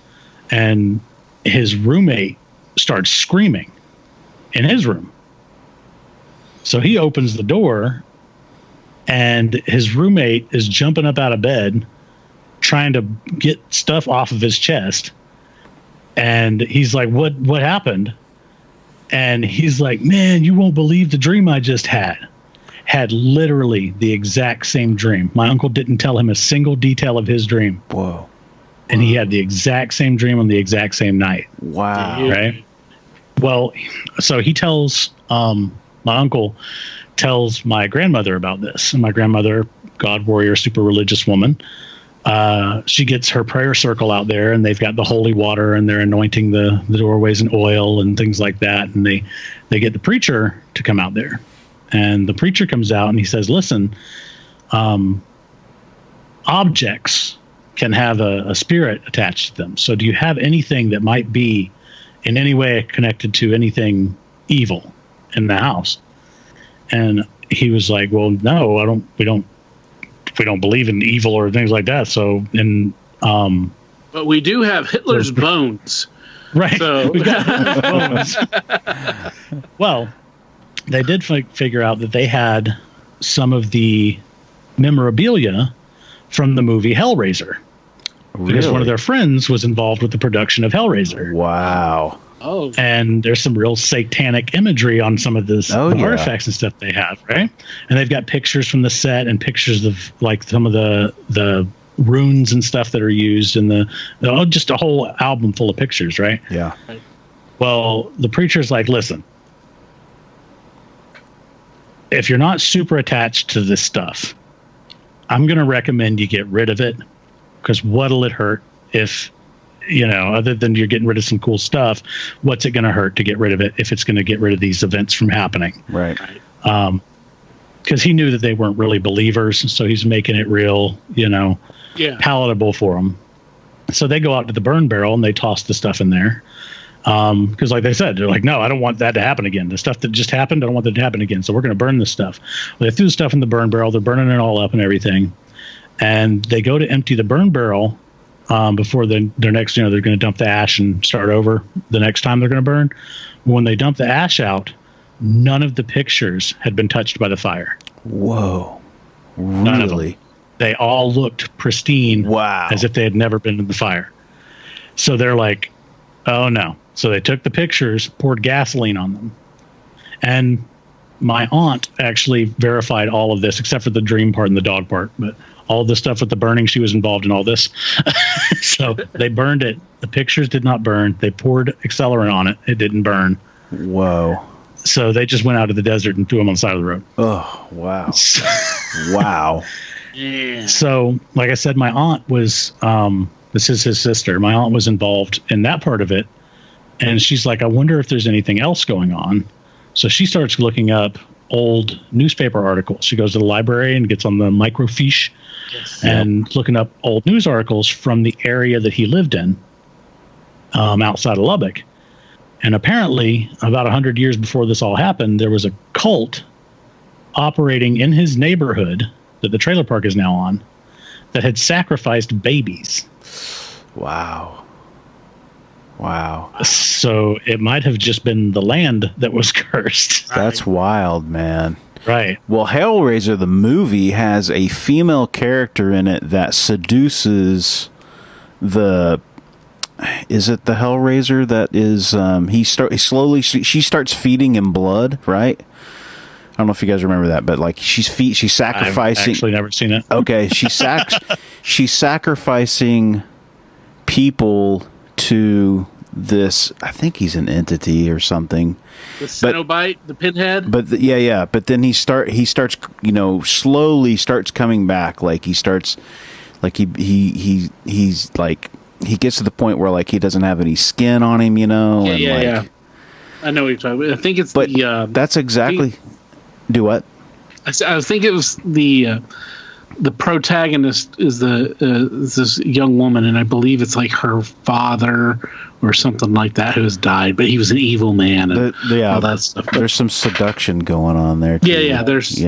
and his roommate starts screaming in his room. So he opens the door, and his roommate is jumping up out of bed, trying to get stuff off of his chest. And he's like, what happened? And he's like, man, you won't believe the dream I just had. Had literally the exact same dream. My uncle didn't tell him a single detail of his dream. Whoa. And he had the exact same dream on the exact same night. Wow. Right? Well, so he tells, my uncle tells my grandmother about this. And my grandmother, God warrior, super religious woman, she gets her prayer circle out there, and they've got the holy water, and they're anointing the doorways in oil and things like that. And they get the preacher to come out there. And the preacher comes out and he says, listen, objects can have a spirit attached to them. So do you have anything that might be in any way connected to anything evil in the house? And he was like, well, no, we don't believe in evil or things like that. So, but we do have Hitler's bones. Right. So we've got Hitler's bones. Well, they did figure out that they had some of the memorabilia from the movie Hellraiser. Really? Because one of their friends was involved with the production of Hellraiser. Wow. Oh. And there's some real satanic imagery on some of this Oh, yeah. artifacts and stuff they have, right? And they've got pictures from the set and pictures of like some of the runes and stuff that are used in just a whole album full of pictures, right? Yeah. Well, the preacher's like, listen, if you're not super attached to this stuff, I'm going to recommend you get rid of it, because what'll it hurt if, other than you're getting rid of some cool stuff, what's it going to hurt to get rid of it if it's going to get rid of these events from happening? Right. Because he knew that they weren't really believers, so he's making it real, palatable for them. So they go out to the burn barrel and they toss the stuff in there. Because like they said, they're like, no, I don't want that to happen again. The stuff that just happened, I don't want that to happen again. So we're going to burn this stuff. Well, they threw the stuff in the burn barrel. They're burning it all up and everything. And they go to empty the burn barrel before their next, they're going to dump the ash and start over the next time they're going to burn. When they dump the ash out, none of the pictures had been touched by the fire. Whoa. None of them. Really? They all looked pristine. Wow. As if they had never been in the fire. So they're like, oh no. So they took the pictures, poured gasoline on them. And my aunt actually verified all of this, except for the dream part and the dog part. But all of the stuff with the burning, she was involved in all this. So they burned it. The pictures did not burn. They poured accelerant on it. It didn't burn. Whoa. So they just went out to the desert and threw them on the side of the road. Oh, wow. Wow. Yeah. So, like I said, my aunt was, this is his sister. My aunt was involved in that part of it. And she's like, I wonder if there's anything else going on. So she starts looking up old newspaper articles. She goes to the library and gets on the microfiche and looking up old news articles from the area that he lived in, outside of Lubbock. And apparently, about 100 years before this all happened, there was a cult operating in his neighborhood that the trailer park is now on that had sacrificed babies. Wow. Wow. So it might have just been the land that was cursed. That's wild, man. Right. Well, Hellraiser, the movie, has a female character in it that seduces is it the Hellraiser that is, she starts feeding him blood, right? I don't know if you guys remember that, but like she's sacrificing. I've actually never seen it. Okay. She's sacrificing people to this, I think he's an entity or something. The Cenobite, the Pinhead. But but then he starts slowly starts coming back. Like he starts, like he's like, he gets to the point where like he doesn't have any skin on him, Yeah. I know what you're talking about. I think it's that's exactly. Do what? I think it was the protagonist is this young woman, and I believe it's like her father or something like that who has died, but he was an evil man and all that stuff. There's some seduction going on there too. Yeah, there's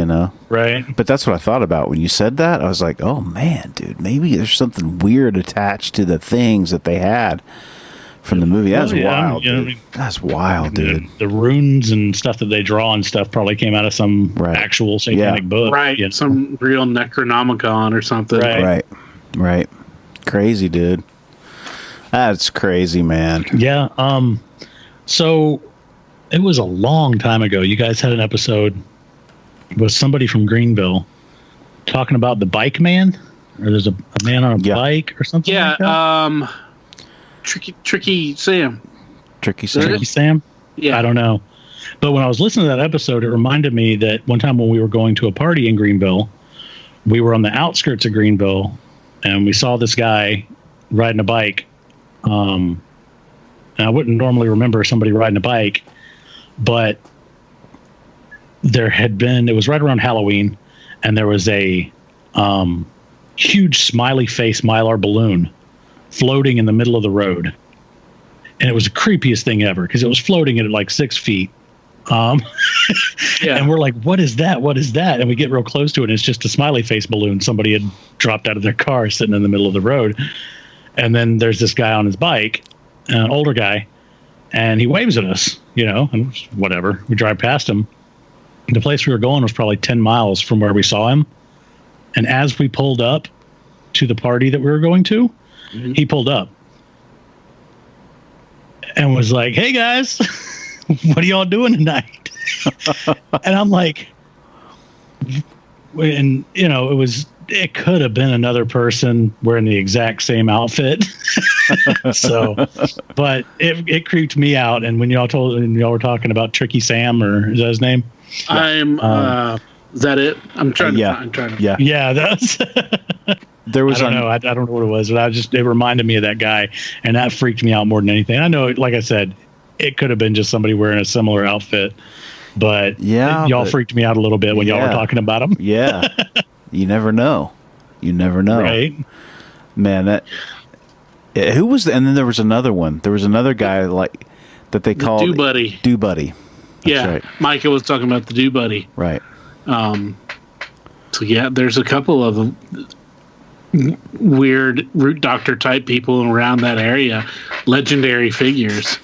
right. But that's what I thought about when you said that. I was like, oh man, dude, maybe there's something weird attached to the things that they had from the movie. That's wild. Dude. That's wild, dude. The runes and stuff that they draw and stuff probably came out of some actual satanic book. Right. Some real Necronomicon or something. Right. Crazy, dude. That's crazy, man. Yeah. So it was a long time ago. You guys had an episode with somebody from Greenville talking about the bike man, or there's a man on a bike or something. Yeah. Like that? Tricky Sam. Tricky Sam. Tricky Sam? Yeah. I don't know. But when I was listening to that episode, it reminded me that one time when we were going to a party in Greenville, we were on the outskirts of Greenville, and we saw this guy riding a bike. And I wouldn't normally remember somebody riding a bike, but it was right around Halloween, and there was a huge smiley face Mylar balloon floating in the middle of the road. And it was the creepiest thing ever because it was floating at like 6 feet. And we're like, what is that? What is that? And we get real close to it, and it's just a smiley face balloon somebody had dropped out of their car sitting in the middle of the road. And then there's this guy on his bike, an older guy, and he waves at us, and whatever. We drive past him. The place we were going was probably 10 miles from where we saw him. And as we pulled up to the party that we were going to, he pulled up. and was like, "Hey guys, what are y'all doing tonight?" And I'm like, and it could have been another person wearing the exact same outfit. So, but it creeped me out. And when y'all were talking about Tricky Sam, or is that his name? Is that it? I'm trying to. Yeah, that's. There was. I don't know. I don't know what it was, but it reminded me of that guy, and that freaked me out more than anything. I know, like I said, it could have been just somebody wearing a similar outfit, but y'all freaked me out a little bit when y'all were talking about him. Yeah, you never know. Right, man. Who was? And then there was another one. There was another guy like that they called Do Buddy. Do Buddy. Yeah, right. Micah was talking about the Do Buddy. Right. So yeah, there's a couple of weird root doctor type people around that area, legendary figures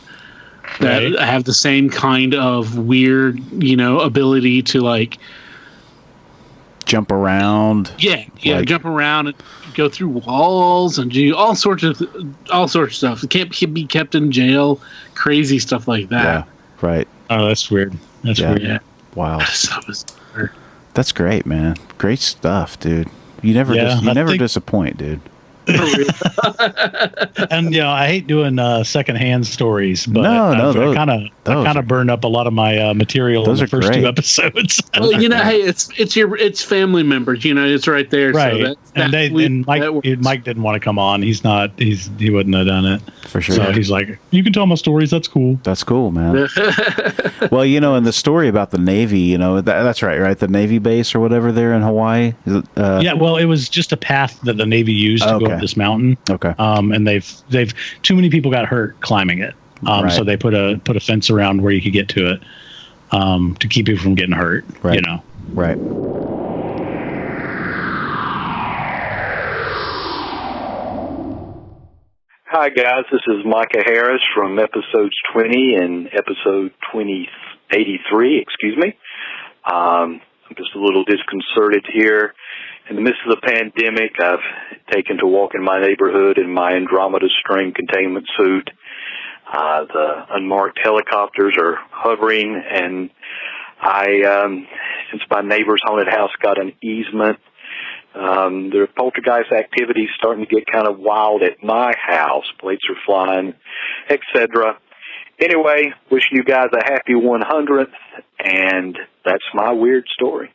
that have the same kind of weird, ability to like jump around. Yeah, jump around and go through walls and do all sorts of stuff. It can't be kept in jail. Crazy stuff like that. Yeah, right. Oh, that's weird. That's weird. Yeah. Wow. That's great, man. Great stuff, dude. You never disappoint, dude. And I hate doing secondhand stories, but I kind of burned up a lot of my material in the first two episodes. Well, hey, it's family members. It's right there. Right, so Mike didn't want to come on. He wouldn't have done it for sure. So he's like, you can tell my stories. That's cool. That's cool, man. Well, in the story about the Navy, that's right? The Navy base or whatever there in Hawaii. Yeah, well, it was just a path that the Navy used to go up this mountain. Okay. And they've too many people got hurt climbing it. So they put a fence around where you could get to it, to keep people from getting hurt. Right. Right. Hi guys, this is Micah Harris from episodes 20 and episode 83. Excuse me. I'm just a little disconcerted here. In the midst of the pandemic, I've taken to walk in my neighborhood in my Andromeda string containment suit. The unmarked helicopters are hovering, and since my neighbor's haunted house got an easement, there are poltergeist activities starting to get kind of wild at my house. Plates are flying, etc. Anyway, wishing you guys a happy 100th, and that's my weird story.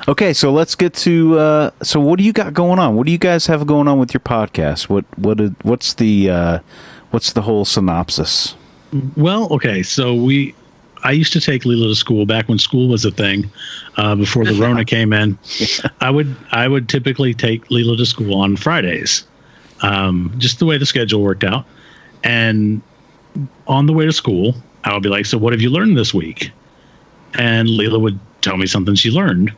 Okay, so let's get to. So, what do you got going on? What do you guys have going on with your podcast? What's the whole synopsis? Well, okay, so I used to take Leela to school back when school was a thing, before the Rona came in. I would typically take Leela to school on Fridays, just the way the schedule worked out. And on the way to school, I would be like, "So, what have you learned this week?" And Leela would tell me something she learned.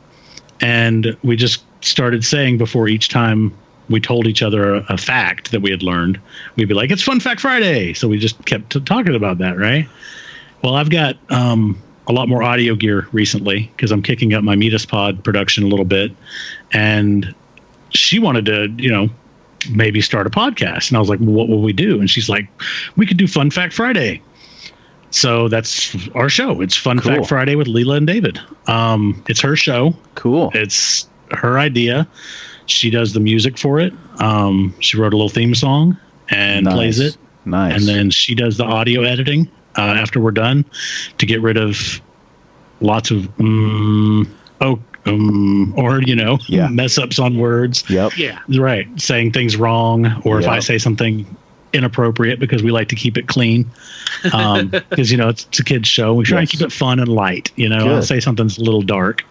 And we just started saying before each time we told each other a fact that we had learned, we'd be like, "It's Fun Fact Friday." So we just kept talking about that, right? Well, I've got a lot more audio gear recently because I'm kicking up my Metaspod production a little bit. And she wanted to, maybe start a podcast. And I was like, "Well, what will we do?" And she's like, "We could do Fun Fact Friday." So that's our show. It's Fun Fact Friday with Leela and David. It's her show. Cool. It's her idea. She does the music for it. She wrote a little theme song and plays it. Nice. And then she does the audio editing after we're done to get rid of lots of mess ups on words. Yep. Yeah. Right. Saying things wrong, or if I say something inappropriate, because we like to keep it clean, because it's a kid's show. We try and keep it fun and light. I'll say something's a little dark,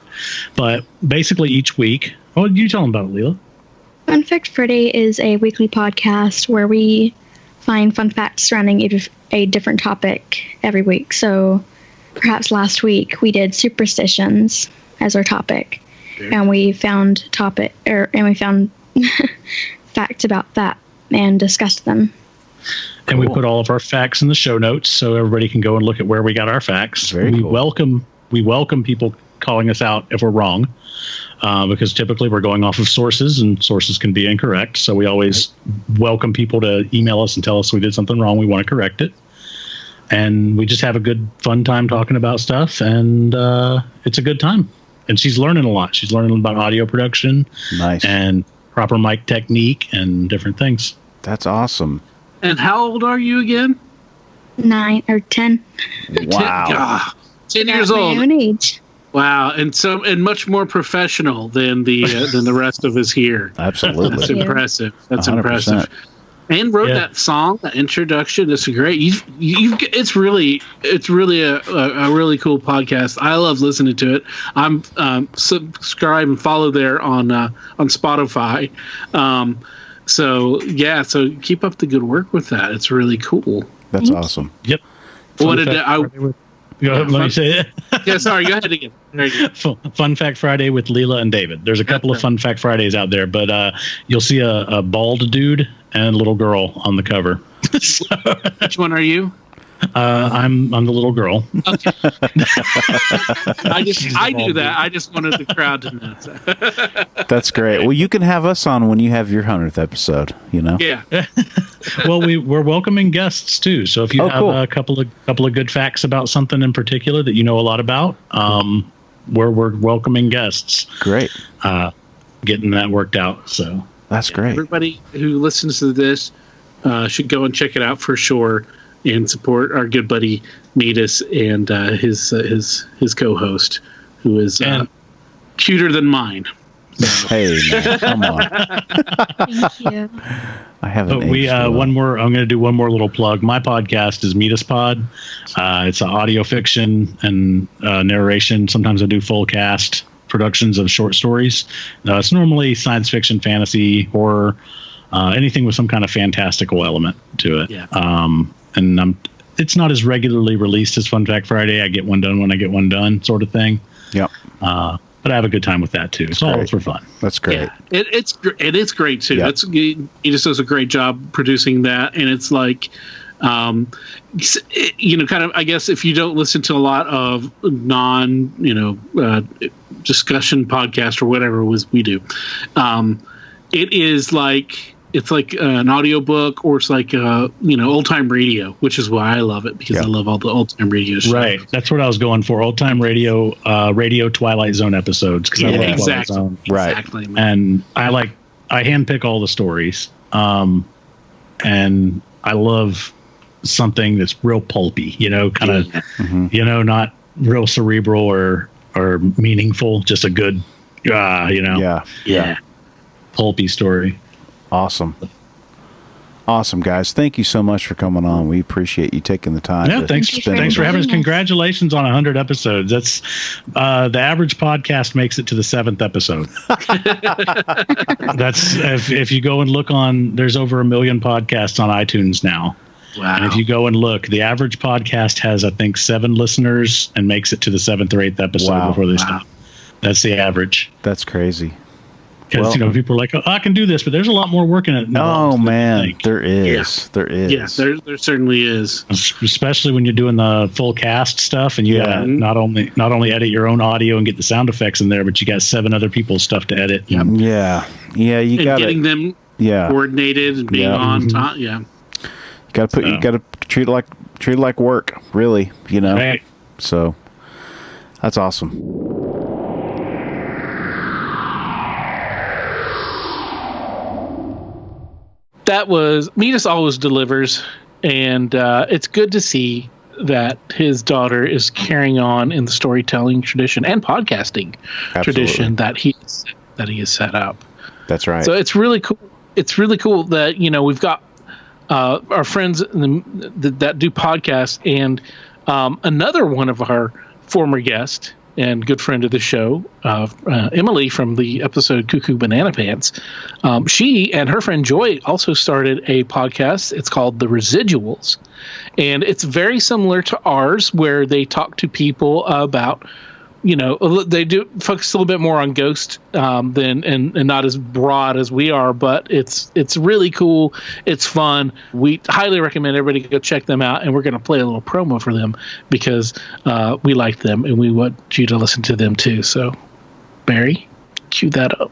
but basically each week. Oh, you tell them about it, Leela. Fun Fact Friday is a weekly podcast where we find fun facts surrounding a different topic every week. So perhaps last week we did superstitions as our topic, and we found facts about that and discussed them. And we put all of our facts in the show notes so everybody can go and look at where we got our facts. Very cool. We welcome people calling us out if we're wrong, because typically we're going off of sources, and sources can be incorrect. So we always welcome people to email us and tell us we did something wrong. We want to correct it. And we just have a good, fun time talking about stuff, and it's a good time. And she's learning a lot. She's learning about audio production, Nice. and proper mic technique and different things. That's awesome. And how old are you again? 9 or 10. Wow. 10 years At my old. own age. Wow, and much more professional than the rest of us here. That's Absolutely. impressive. That's 100%. impressive. And wrote that song, that introduction. It's great. It's really a really cool podcast. I love listening to it. I'm subscribe and follow there on Spotify. So keep up the good work with that. It's really cool. That's awesome. Yep. What did I? Go ahead, let me say it. Yeah, sorry. Go ahead again. There you go. Fun Fact Friday with Leela and David. There's a couple of Fun Fact Fridays out there, but you'll see a bald dude and a little girl on the cover. Which one are you? I'm the little girl. Okay. I knew that. I just wanted the crowd to know. That's great. Well, you can have us on when you have your 100th episode, you know? Yeah. Well, we're welcoming guests too. So if you have cool. a couple of good facts about something in particular that you know a lot about, we're welcoming guests. Great. Getting that worked out. So That's great. Everybody who listens to this should go and check it out for sure, and support our good buddy Metis and his co-host, who is cuter than mine. Hey, man, come on. Thank you. I haven't. I'm going to do one more little plug. My podcast is Metis Pod. It's an audio fiction and narration. Sometimes I do full cast productions of short stories. It's normally science fiction, fantasy, horror, anything with some kind of fantastical element to it. Yeah. And it's not as regularly released as Fun Fact Friday. I get one done when I get one done, sort of thing. Yep. But I have a good time with that too. It's all for fun. That's great. Yeah, it's great too. Yeah. He just does a great job producing that, and it's like, kind of. I guess if you don't listen to a lot of discussion podcast or whatever we do, it is like. It's like an audiobook, or it's like old time radio, which is why I love it, because I love all the old time radio shows. Right, that's what I was going for. Old time radio Twilight Zone episodes. Yeah, I love exactly. Twilight Zone. Right. Exactly. And I handpick all the stories, and I love something that's real pulpy. Kind of, not real cerebral or meaningful. Just a good, pulpy story. Awesome, guys. Thank you so much for coming on. We appreciate you taking the time. Yeah, thanks for having us. Congratulations on 100 episodes. That's the average podcast makes it to the 7th episode. That's if you go and look there's over 1 million podcasts on iTunes now. Wow. And if you go and look, the average podcast has, I think, 7 listeners and makes it to the 7th or 8th episode before they stop. That's the average. That's crazy. Because people are like, I can do this, but there's a lot more work in it. Oh man, there is. There is. Yes, there certainly is. Especially when you're doing the full cast stuff, and you gotta not only edit your own audio and get the sound effects in there, but you got 7 other people's stuff to edit. Yeah. You got getting them coordinated and being on top. Yeah. You gotta treat it like work, really. Right. So that's awesome. That was Metis always delivers, and it's good to see that his daughter is carrying on in the storytelling tradition and podcasting tradition that he has set up. That's right. So it's really cool. It's really cool that we've got our friends that do podcasts, and another one of our former guests and good friend of the show, Emily from the episode Cuckoo Banana Pants. She and her friend Joy also started a podcast. It's called The Residuals. And it's very similar to ours, where they talk to people about they do focus a little bit more on Ghost than and not as broad as we are, but it's really cool. It's fun. We highly recommend everybody go check them out, and we're going to play a little promo for them because we like them and we want you to listen to them too. So, Barry, cue that up.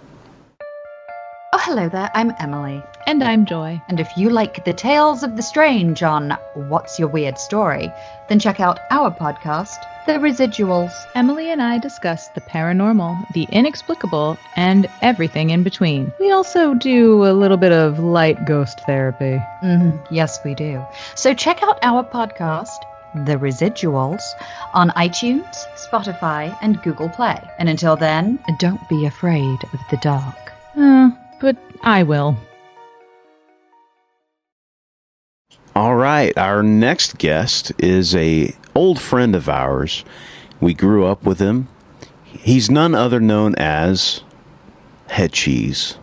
Oh, hello there. I'm Emily. And I'm Joy. And if you like the tales of the strange on What's Your Weird Story, then check out our podcast, The Residuals. Emily and I discuss the paranormal, the inexplicable, and everything in between. We also do a little bit of light ghost therapy. Yes, we do. So check out our podcast, The Residuals, on iTunes, Spotify, and Google Play. And until then, don't be afraid of the dark. But I will. All right, our next guest is a old friend of ours. We grew up with him. He's none other known as Head Cheese.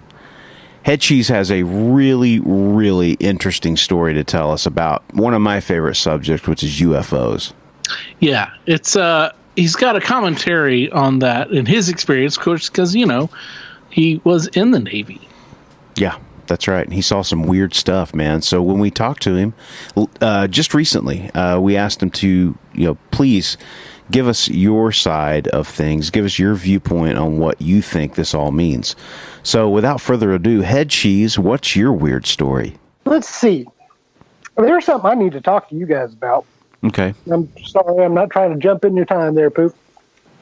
Head Cheese has a really, really interesting story to tell us about one of my favorite subjects, which is UFOs. Yeah, it's he's got a commentary on that in his experience, of course, because he was in the Navy. Yeah, that's right. And he saw some weird stuff, man. So when we talked to him just recently, we asked him to, please give us your side of things. Give us your viewpoint on what you think this all means. So without further ado, Head Cheese, what's your weird story? Let's see. There's something I need to talk to you guys about. Okay. I'm sorry, I'm not trying to jump in your time there, Poop.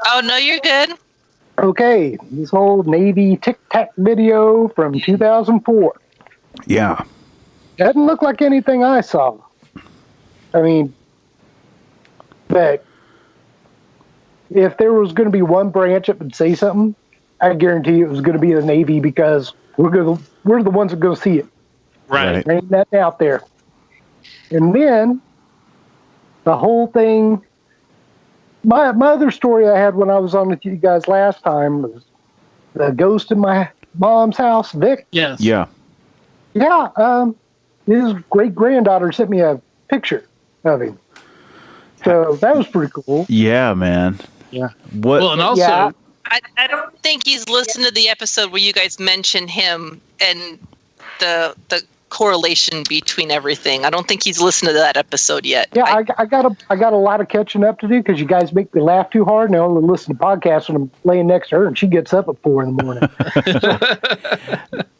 Oh, no, you're good. Okay, this old Navy Tic Tac video from 2004. Yeah. Doesn't look like anything I saw. I mean, but if there was going to be one branch that would say something, I guarantee it was going to be the Navy because we're the ones that go see it. Right. There ain't nothing out there. And then the whole thing. My other story I had when I was on with you guys last time was the ghost in my mom's house, Vic. Yes. Yeah. Yeah. His great-granddaughter sent me a picture of him. So that was pretty cool. Yeah, man. Yeah. What? Well, and also, Yeah. I don't think he's listened to the episode where you guys mentioned him and the correlation between everything. I don't think he's listened to that episode yet. Yeah, I got a lot of catching up to do because you guys make me laugh too hard, and I only listen to podcasts when I'm laying next to her, and she gets up at 4 a.m.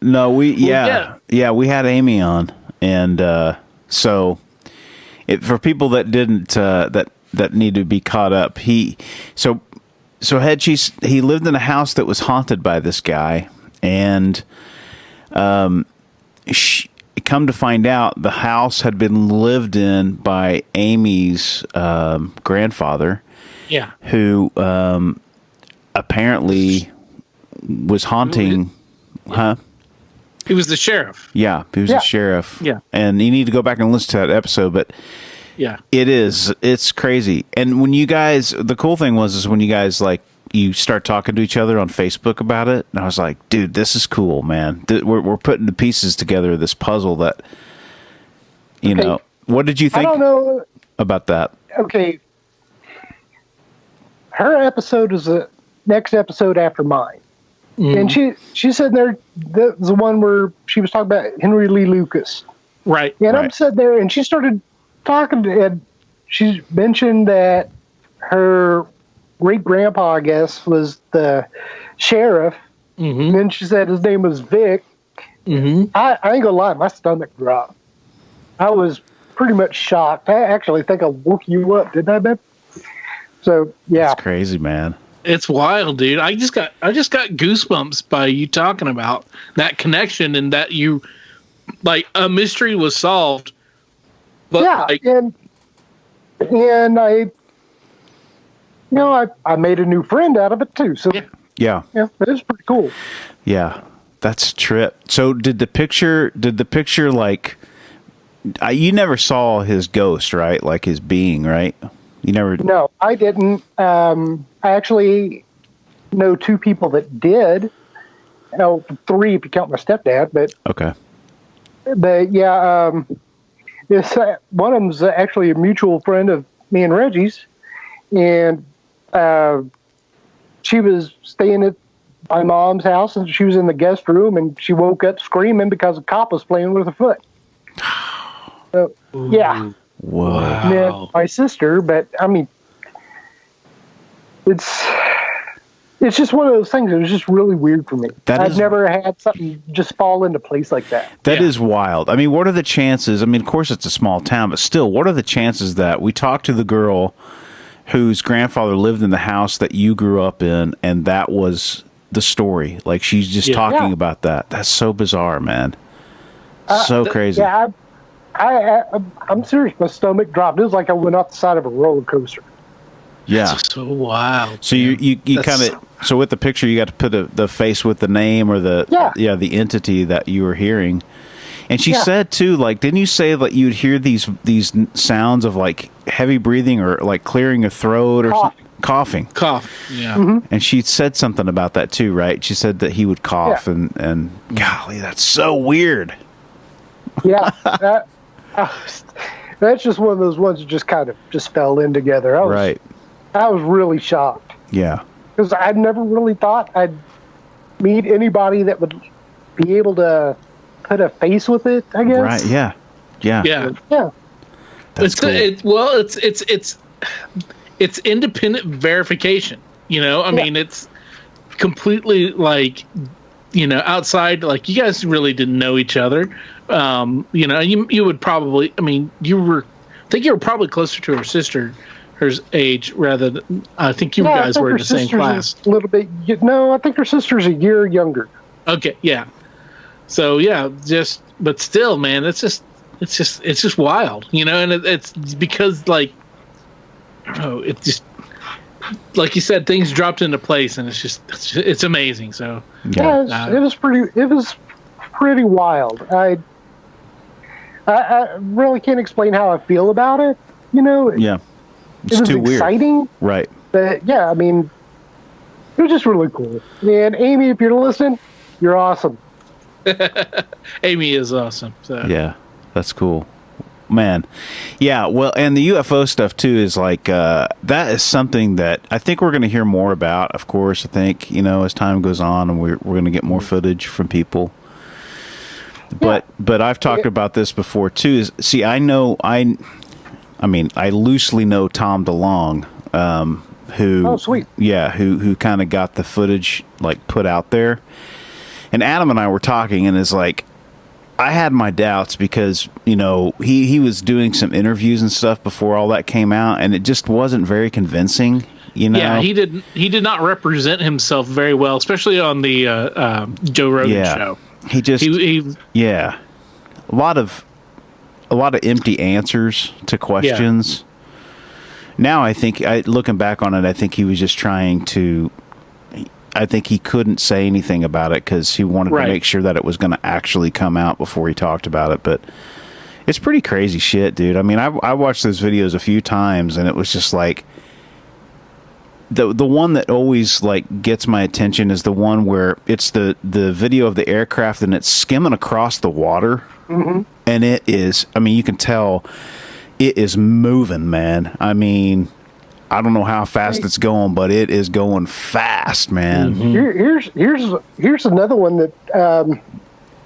No, we we had Amy on, and so for people that didn't that need to be caught up, so Head Cheese, he lived in a house that was haunted by this guy, and come to find out, the house had been lived in by Amy's grandfather. Yeah. Who apparently was haunting. Huh? He was the sheriff. Yeah, he was the sheriff. Yeah. And you need to go back and listen to that episode, but yeah, it's crazy. And when you guys, the cool thing is when you guys you start talking to each other on Facebook about it, and I was like, dude, this is cool, man. We're putting the pieces together of this puzzle that, know. What did you think I don't know about that? Okay. Her episode is the next episode after mine. And she said that was the one where she was talking about Henry Lee Lucas. Right. And I'm sitting there, and she started talking to Ed. She mentioned that her great-grandpa, I guess, was the sheriff. Mm-hmm. And then she said his name was Vic. Mm-hmm. I ain't gonna lie, my stomach dropped. I was pretty much shocked. I actually think I woke you up, didn't I, Ben? So, yeah. That's crazy, man. It's wild, dude. I just got goosebumps by you talking about that connection and that you a mystery was solved. But yeah, and I made a new friend out of it too. So yeah, it was pretty cool. Yeah, that's a trip. So did the picture you never saw his ghost, right? Like his being, right? You never. No, I didn't. I actually know 2 people that did. 3 if you count my stepdad, but okay. But yeah, one of them's actually a mutual friend of me and Reggie's, and she was staying at my mom's house, and she was in the guest room, and she woke up screaming because a cop was playing with her foot. So, yeah. Whoa. And then my sister, but I mean, it's just one of those things that was just really weird for me. I've never had something just fall into place like that. That is wild. I mean, what are the chances? I mean, of course it's a small town, but still, what are the chances that we talked to the girl whose grandfather lived in the house that you grew up in, and that was the story? Like, she's just talking about that. That's so bizarre, man. So crazy. Yeah, I'm serious. My stomach dropped. It was like I went off the side of a roller coaster. Yeah. That's so wild. So you kind of, so with the picture, you got to put the face with the name or the entity that you were hearing. And she said too, like, didn't you say that you'd hear these sounds of like heavy breathing or like clearing a throat or coughing? Cough. Yeah. Mm-hmm. And she said something about that too, right? She said that he would cough and golly, that's so weird. Yeah. That's just one of those ones that just kind of just fell in together. I was really shocked. Yeah. Because I'd never really thought I'd meet anybody that would be able to put a face with it, I guess. Right, yeah. Yeah. Yeah. Yeah. That's cool. It's independent verification. You know, I mean, it's completely like, you know, outside. Like, you guys really didn't know each other. You know, you would probably. I mean, I think you were probably closer to her sister, her age, rather than. I think you guys were in the same class. A little bit. No, I think her sister's a year younger. Okay. Yeah. So yeah, but still, man, it's just wild, you know, and it's because like, it just, like you said, things dropped into place, and it's amazing. So it was pretty wild. I really can't explain how I feel about it. You know, yeah, it was too exciting, weird. Right? But yeah, I mean, it was just really cool. And Amy, if you're listening, you're awesome. Amy is awesome. So. Yeah, that's cool, man. Yeah, well, and the UFO stuff too is like that is something that I think we're going to hear more about. Of course, I think, you know, as time goes on, and we're going to get more footage from people. But I've talked about this before too. Is see, I mean, I loosely know Tom DeLonge, who who kind of got the footage like put out there. And Adam and I were talking, and it's like, I had my doubts because, you know, he was doing some interviews and stuff before all that came out, and it just wasn't very convincing, you know? Yeah, he did not represent himself very well, especially on the Joe Rogan show. A lot of empty answers to questions. Yeah. Now I think, looking back on it, I think he was just trying to... I think he couldn't say anything about it because he wanted to make sure that it was going to actually come out before he talked about it. But it's pretty crazy shit, dude. I mean, I watched those videos a few times, and it was just like the one that always like gets my attention is the one where it's the video of the aircraft and it's skimming across the water, and it is. I mean, you can tell it is moving, man. I mean, I don't know how fast it's going, but it is going fast, man. Here's another one that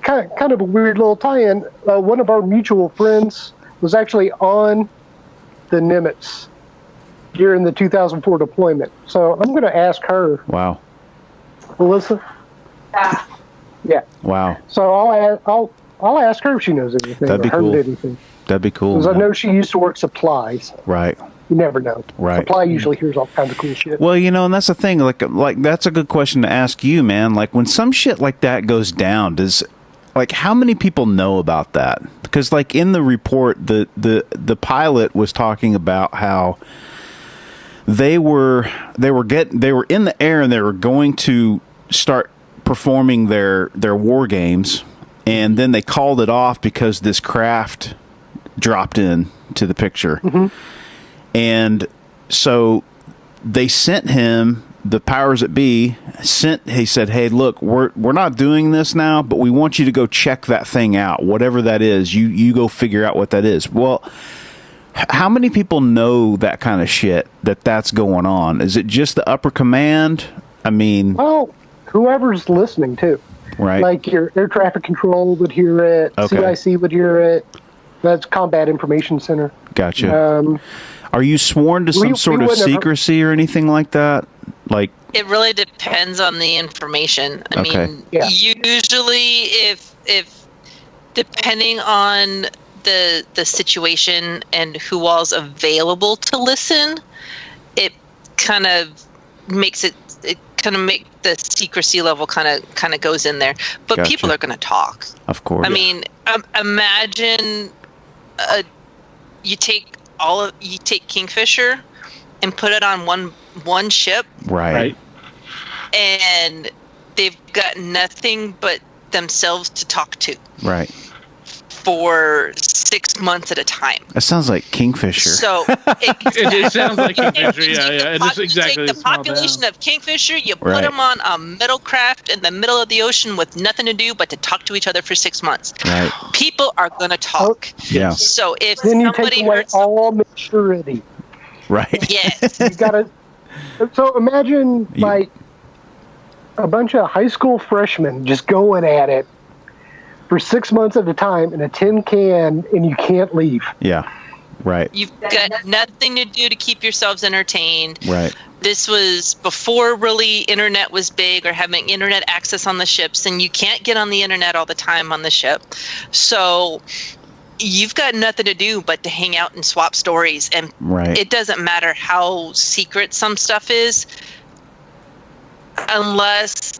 kind of a weird little tie-in. One of our mutual friends was actually on the Nimitz during the 2004 deployment. So I'm going to ask her. Wow. Melissa. Yeah. Wow. So I'll ask her if she knows anything. That'd be cool. Anything. That'd be cool. Because I know she used to work supplies. Right. You never know. Right. Supply usually hears all kinds of cool shit. Well, you know, and that's the thing. Like that's a good question to ask you, man. Like, when some shit like that goes down, how many people know about that? Because, like, in the report, the pilot was talking about how they were in the air and they were going to start performing their war games, and then they called it off because this craft dropped in to the picture. And so they sent him, the powers that be he said, hey, look, we're not doing this now, but we want you to go check that thing out, whatever that is. You go figure out what that is. Well, how many people know that kind of shit, that's going on? Is it just the upper command? I mean, well, whoever's listening too. Right. Like your air traffic control would hear it. Okay. CIC would hear it. That's Combat Information Center. Gotcha. Are you sworn to some sort of secrecy or anything like that? Like, it really depends on the information. I mean, usually if depending on the situation and who all's available to listen, it kind of makes it kind of make the secrecy level kind of goes in there. But Gotcha. people are going to talk. Of course. I mean, imagine you take Kingfisher and put it on one ship, right, and they've got nothing but themselves to talk to, right, for 6 months at a time. That sounds like Kingfisher. So it sounds like Kingfisher. Yeah. It is exactly the population of Kingfisher. You put them on a middle craft in the middle of the ocean with nothing to do but to talk to each other for 6 months. Right. People are going to talk. Yeah. So if then you somebody take away hurts, all maturity. Right. yes, You gotta. So imagine like a bunch of high school freshmen just going at it for 6 months at a time in a tin can, and you can't leave. Yeah. Right. you've got nothing to do to keep yourselves entertained. Right. This was before really internet was big or having internet access on the ships, and you can't get on the internet all the time on the ship. So you've got nothing to do but to hang out and swap stories. And Right. it doesn't matter how secret some stuff is, unless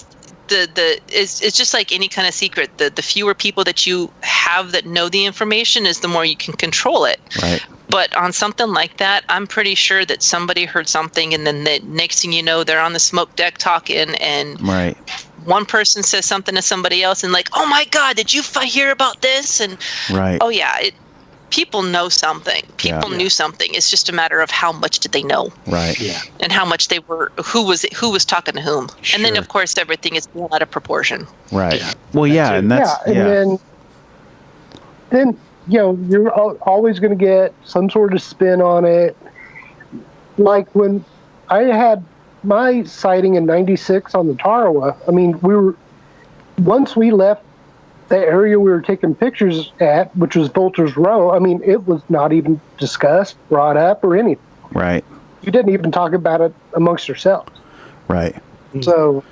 it's just like any kind of secret. The fewer people that you have that know the information is the more you can control it. Right. But on something like that, I'm pretty sure that somebody heard something, and then the next thing you know, they're on the smoke deck talking, and Right. one person says something to somebody else, and like, "Oh my God, did you hear about this?" And Right. oh yeah, people know something. People knew something. It's just a matter of how much did they know, Right. Yeah. and how much they were. Who was talking to whom, and then Sure. of course everything is blown out of proportion. Right. Yeah. Well, yeah, and that's and then you're always going to get some sort of spin on it. Like when I had my sighting in '96 on the Tarawa, I mean, once we left the area we were taking pictures at, which was Bolter's Row, I mean, it was not even discussed, brought up, or anything. right. You didn't even talk about it amongst yourselves. Right. So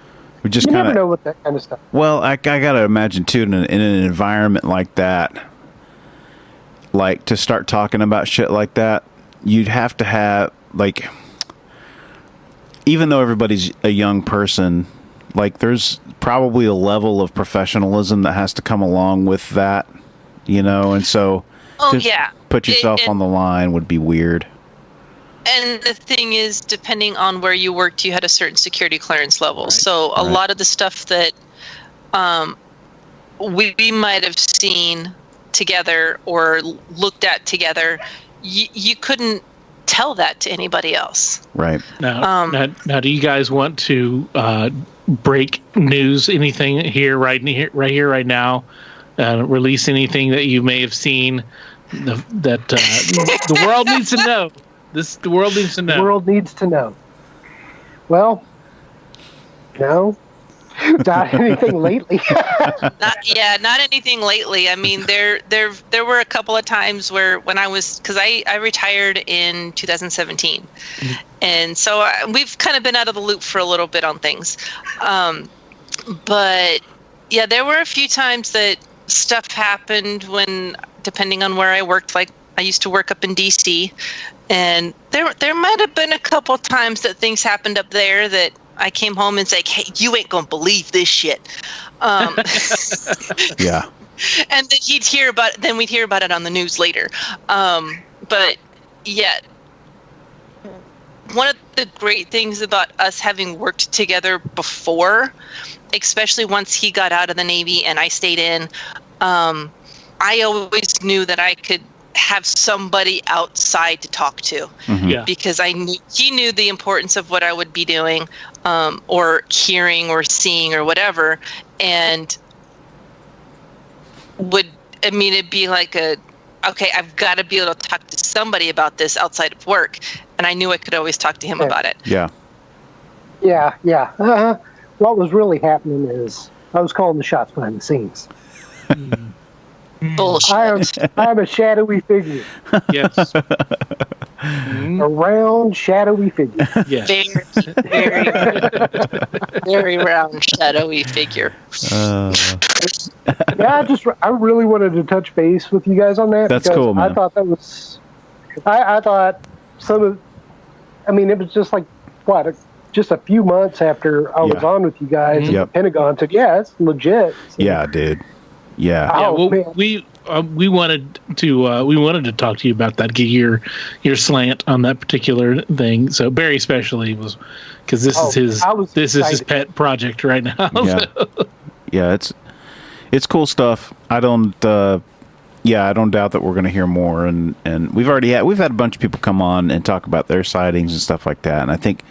We just you kind never of know with that kind of stuff. Well, I gotta imagine too, in an environment like that, like to start talking about shit like that, you'd have to have like, even though everybody's a young person, like there's probably a level of professionalism that has to come along with that, and so Oh to yeah. put yourself on the line would be weird. And the thing is, depending on where you worked, you had a certain security clearance level. Right. So a Right. lot of the stuff that we might have seen together or looked at together, you couldn't tell that to anybody else. Right. Now, do you guys want to break news? Anything here, right now? Release anything that you may have seen that the world needs to know. The world needs to know. The world needs to know. Well, no, not anything lately. Not anything lately. I mean, there were a couple of times when because I retired in 2017, and so we've kind of been out of the loop for a little bit on things. But yeah, there were a few times that stuff happened when, depending on where I worked, like I used to work up in DC, and there might have been a couple times that things happened up there that I came home and said, "Hey, you ain't gonna believe this shit." Yeah. And then we'd hear about it on the news later. But yeah, one of the great things about us having worked together before, especially once he got out of the Navy and I stayed in, I always knew that I could have somebody outside to talk to. Mm-hmm. Yeah. Because he knew the importance of what I would be doing, or hearing or seeing or whatever, and it'd be like okay, I've got to be able to talk to somebody about this outside of work, and I knew I could always talk to him about it. Yeah. Yeah. What was really happening is I was calling the shots behind the scenes. Bullshit. I am a shadowy figure. Yes. A round, shadowy figure. Yes. Very round, shadowy figure. Yeah, I really wanted to touch base with you guys on that. That's because cool, man. I thought that was. I thought it was just like just a few months after I was on with you guys, and the Pentagon said, "Yeah, it's legit." So, yeah, dude. Yeah. Well, we wanted to talk to you about that, get your slant on that particular thing. So Barry especially was, because this is his pet project right now. Yeah, yeah, it's cool stuff. I don't doubt that we're going to hear more, and we've had a bunch of people come on and talk about their sightings and stuff like that, and I think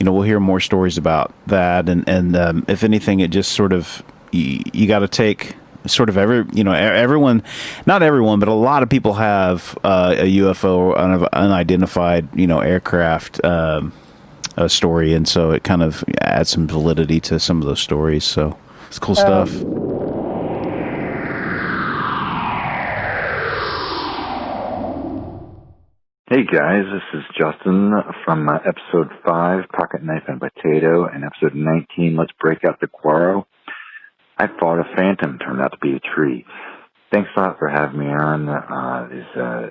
we'll hear more stories about that, and if anything, it just sort of you got to take. Sort of everyone, not everyone, but a lot of people have a UFO, unidentified, aircraft story, and so it kind of adds some validity to some of those stories. So it's cool stuff. Hey guys, this is Justin from episode 5, Pocket Knife and Potato, and episode 19, Let's Break Out the Quarro. I fought a phantom, turned out to be a tree. Thanks a lot for having me on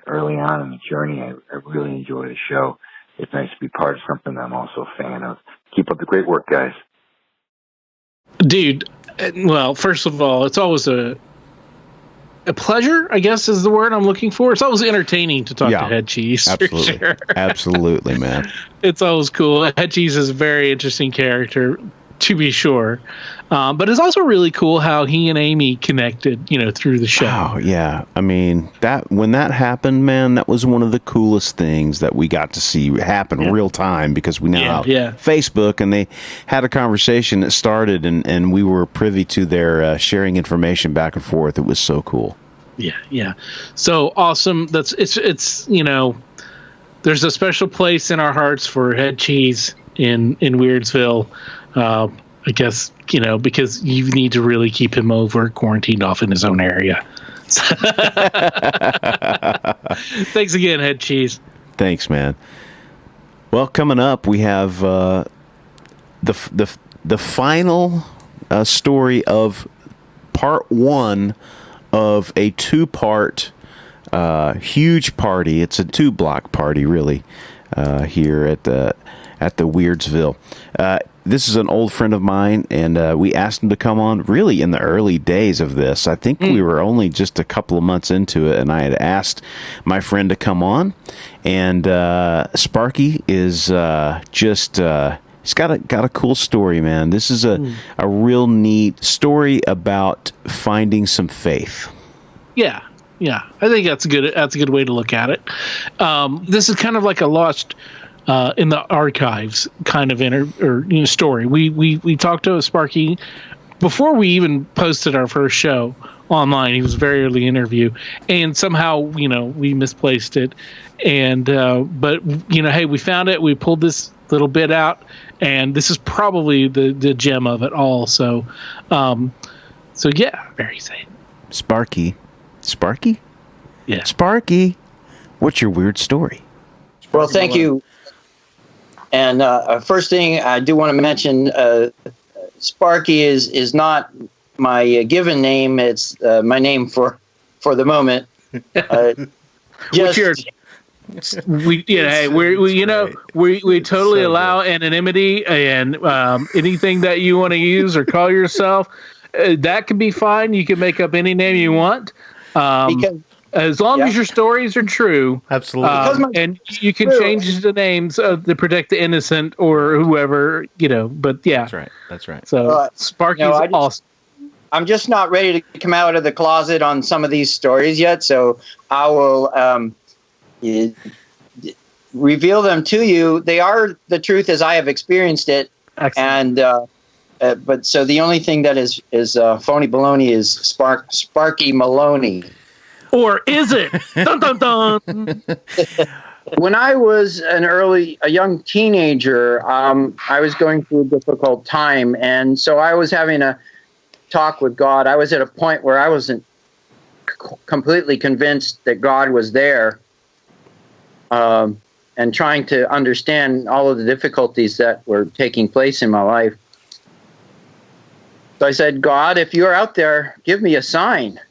early on in the journey. I really enjoy the show. It's nice to be part of something that I'm also a fan of. Keep up the great work, guys. Dude, well, first of all, it's always a pleasure, I guess is the word I'm looking for. It's always entertaining to talk to Head Cheese. Absolutely. For sure. Absolutely, man. It's always cool. Head Cheese is a very interesting character, to be sure. But it's also really cool how he and Amy connected, through the show. Oh, yeah. I mean, when that happened, man, that was one of the coolest things that we got to see happen real time, because we now have Facebook, and they had a conversation that started, and we were privy to their sharing information back and forth. It was so cool. Yeah. So awesome. It's there's a special place in our hearts for Head Cheese in Weirdsville. I guess, because you need to really keep him quarantined off in his own area. Thanks again, Head Cheese. Thanks, man. Well, coming up, we have the final story of part 1 of a 2-part huge party. It's a 2-block party, really, here at the Weirdsville. This is an old friend of mine, and we asked him to come on really in the early days of this. I think we were only just a couple of months into it, and I had asked my friend to come on. And Sparky is he's got a cool story, man. This is a real neat story about finding some faith. Yeah. I think that's a good way to look at it. This is kind of like a lost in the archives kind of story. We talked to Sparky before we even posted our first show online. He was a very early interview, and somehow we misplaced it. And but hey, we found it. We pulled this little bit out, and this is probably the gem of it all. So yeah, very safe. Sparky, yeah, Sparky, what's your weird story? Well, thank you. And first thing I do want to mention, Sparky is not my given name. It's my name for the moment. We totally allow anonymity, and anything that you want to use or call yourself, that can be fine. You can make up any name you want. As long as your stories are true, absolutely, and you can change the names to protect the innocent or whoever, But yeah, that's right. So Sparky's awesome. I'm just not ready to come out of the closet on some of these stories yet, so I will reveal them to you. They are the truth as I have experienced it. Excellent. And but so the only thing that is phony baloney is Sparky Maloney. Or is it? Dun, dun, dun. when I was a young teenager, I was going through a difficult time, and so I was having a talk with God. I was at a point where I wasn't completely convinced that God was there, and trying to understand all of the difficulties that were taking place in my life. So I said, God, if you're out there, give me a sign.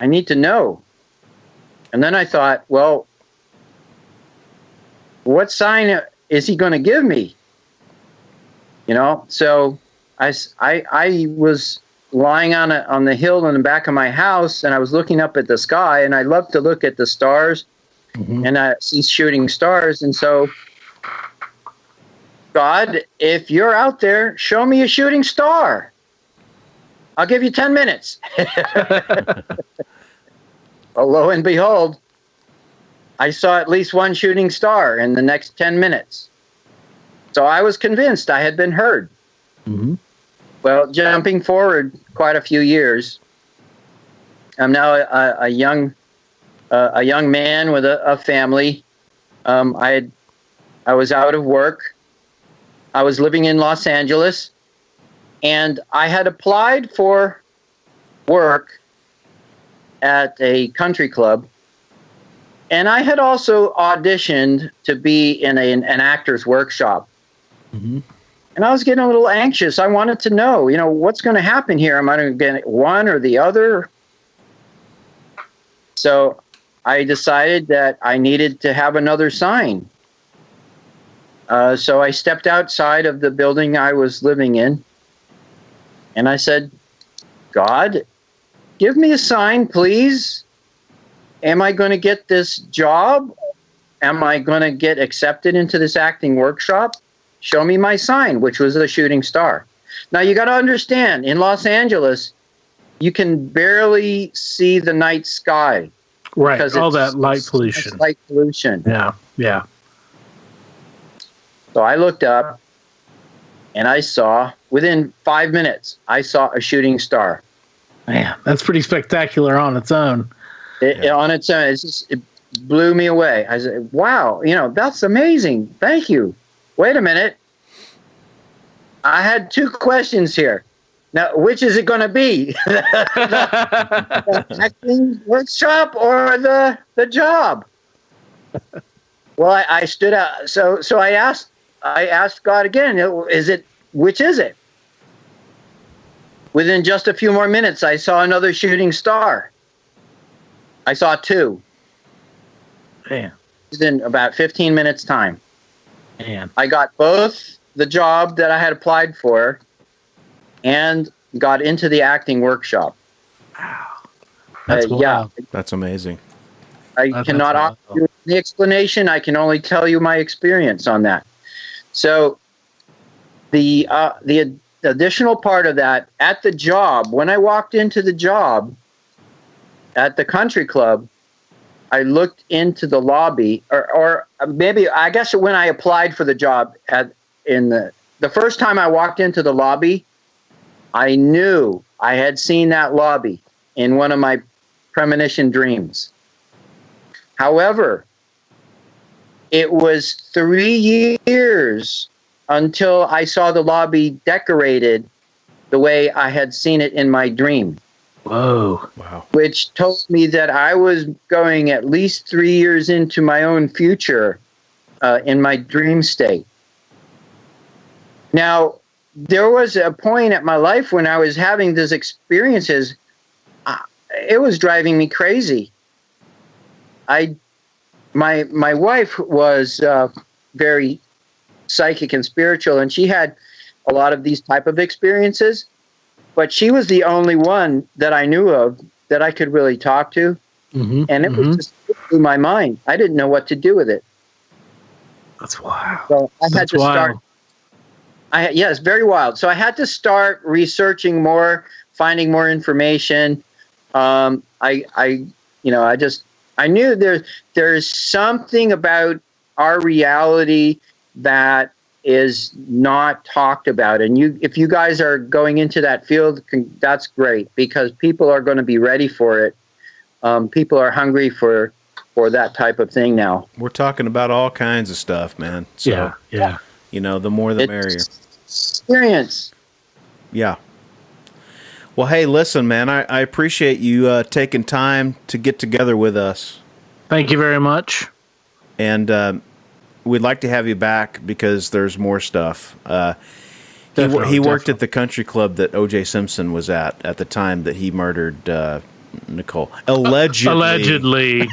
I need to know. And then I thought, well, what sign is he going to give me? You know, so I was lying on the hill in the back of my house, and I was looking up at the sky, and I love to look at the stars, and I see shooting stars. And so, God, if you're out there, show me a shooting star. I'll give you 10 minutes. Well, lo and behold, I saw at least one shooting star in the next 10 minutes. So I was convinced I had been heard. Mm-hmm. Well, jumping forward quite a few years, I'm now a young man with a family. I was out of work. I was living in Los Angeles, and I had applied for work at a country club. And I had also auditioned to be in an actor's workshop. Mm-hmm. And I was getting a little anxious. I wanted to know, you know, what's going to happen here? Am I going to get one or the other? So I decided that I needed to have another sign. So I stepped outside of the building I was living in. And I said, God, give me a sign, please. Am I going to get this job? Am I going to get accepted into this acting workshop? Show me my sign, which was a shooting star. Now, you got to understand, in Los Angeles, you can barely see the night sky. Right, all that light pollution. Light pollution. Yeah, yeah. So I looked up, and I saw, within 5 minutes, I saw a shooting star. Man, that's pretty spectacular on its own. On its own, it blew me away. I said, wow, you know, that's amazing. Thank you. Wait a minute. I had two questions here. Now, which is it going to be? the acting workshop or the job? Well, I stood out. So I asked God again, which is it? Within just a few more minutes, I saw another shooting star. I saw two. Man. Within about 15 minutes time. Man. I got both the job that I had applied for and got into the acting workshop. Wow. That's wild. Yeah. That's amazing. I cannot offer you the explanation. I can only tell you my experience on that. So the additional part of that, at the job, when I walked into the job at the country club, I looked into the lobby, or maybe, I guess when I applied for the job, the first time I walked into the lobby, I knew I had seen that lobby in one of my premonition dreams. However, it was 3 years until I saw the lobby decorated the way I had seen it in my dream. Whoa. Wow. Which told me that I was going at least 3 years into my own future in my dream state. Now, there was a point at my life when I was having these experiences. It was driving me crazy. My wife was very psychic and spiritual, and she had a lot of these type of experiences. But she was the only one that I knew of that I could really talk to. Mm-hmm, and it was just through my mind. I didn't know what to do with it. That's wild. So I had to start. Yes, very wild. So I had to start researching more, finding more information. I knew there's something about our reality that is not talked about. And if you guys are going into that field, that's great, because people are going to be ready for it. People are hungry for for that type of thing now. We're talking about all kinds of stuff, man. So, yeah. You know, the more the merrier. Experience. Yeah. Well, hey, listen, man, I appreciate you taking time to get together with us. Thank you very much. And we'd like to have you back because there's more stuff. He worked at the country club that O.J. Simpson was at the time that he murdered Nicole. Allegedly.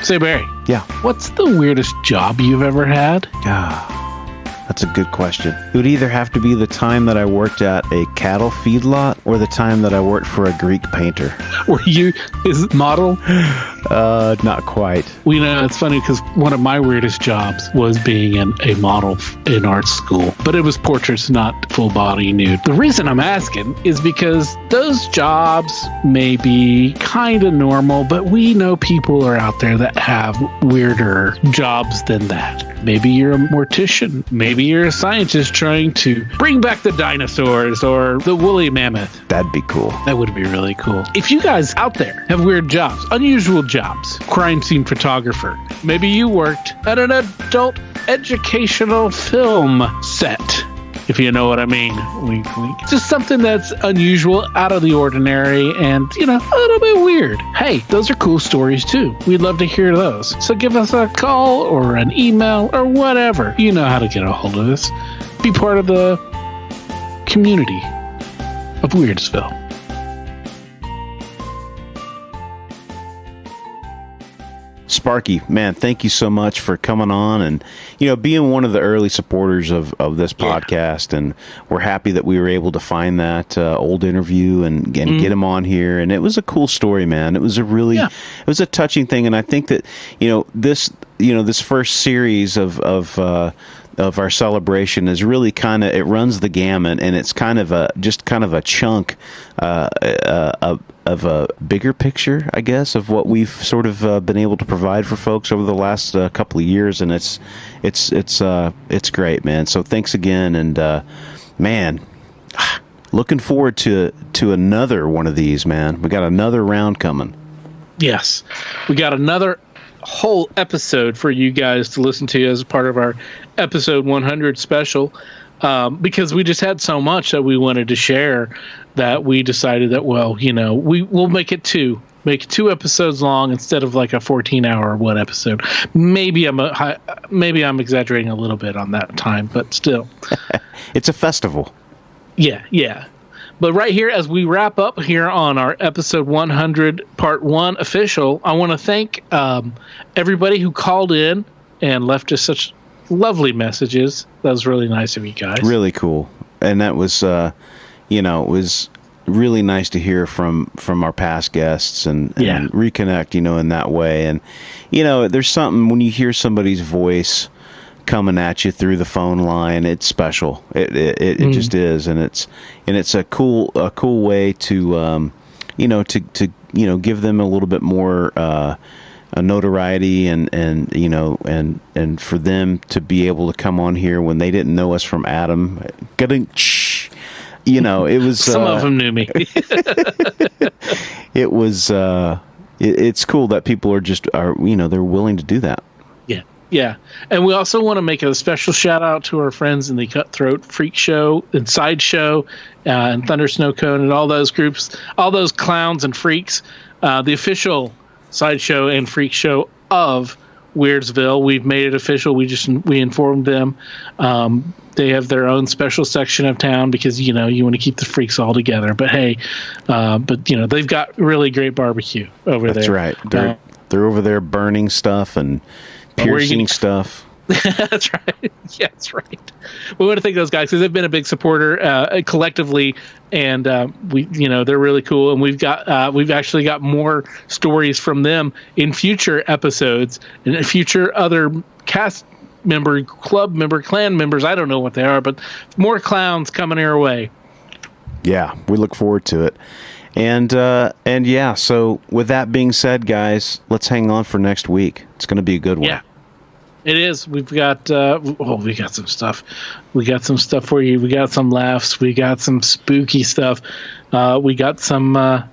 Say, Barry. Yeah. What's the weirdest job you've ever had? That's a good question. It would either have to be the time that I worked at a cattle feedlot or the time that I worked for a Greek painter. Were you his model? Not quite. Well, you know, it's funny because one of my weirdest jobs was being a model in art school, but it was portraits, not full body nude. The reason I'm asking is because those jobs may be kind of normal, but we know people are out there that have weirder jobs than that. Maybe you're a mortician. Maybe you're a scientist trying to bring back the dinosaurs or the woolly mammoth. That'd be cool. That would be really cool. If you guys out there have weird jobs, unusual jobs, crime scene photographer, maybe you worked at an adult educational film set, if you know what I mean. Wink, wink. Just something that's unusual, out of the ordinary, and, you know, a little bit weird. Hey, those are cool stories too. We'd love to hear those. So give us a call or an email or whatever. You know how to get a hold of us. Be part of the community of Weirdsville. Sparky, man, thank you so much for coming on and, you know, being one of the early supporters of this podcast. And we're happy that we were able to find that old interview and get him on here. And it was a cool story, man. It was a really, it was a touching thing. And I think that, this first series of our celebration is really kind of, it runs the gamut, and it's kind of a chunk of a bigger picture, I guess, of what we've sort of been able to provide for folks over the last couple of years, and it's great, man. So thanks again, and man, looking forward to another one of these, man. We got another round coming. Yes, we got another whole episode for you guys to listen to as part of our episode 100 special, because we just had so much that we wanted to share that we decided that, well, we'll make it two episodes long instead of like a 14-hour one episode. Maybe I'm exaggerating a little bit on that time, but still. It's a festival. Yeah. But right here, as we wrap up here on our episode 100, part 1 official, I want to thank everybody who called in and left us such lovely messages. That was really nice of you guys. Really cool. And that was, it was really nice to hear from our past guests and reconnect, in that way. And, there's something when you hear somebody's voice coming at you through the phone line, it's special. It just is, and it's a cool way to give them a little bit more a notoriety and for them to be able to come on here when they didn't know us from Adam. It was some of them knew me. It was it's cool that people are they're willing to do that. Yeah, and we also want to make a special shout out to our friends in the Cutthroat Freak Show and Sideshow and Thunder Snow Cone and all those groups, all those clowns and freaks. The official Sideshow and Freak Show of Weirdsville. We've made it official. We informed them. They have their own special section of town because you want to keep the freaks all together. But hey, they've got really great barbecue over there. That's right. They're over there burning stuff and piercing stuff. That's right. Yeah, that's right. We want to thank those guys because they've been a big supporter collectively, and they're really cool. And we've actually got more stories from them in future episodes and future other cast member, club member, clan members. I don't know what they are, but more clowns coming our way. Yeah, we look forward to it. And yeah, so with that being said, guys, let's hang on for next week. It's going to be a good one. It is. We've got we got some stuff. We got some stuff for you. We got some laughs. We got some spooky stuff. We got some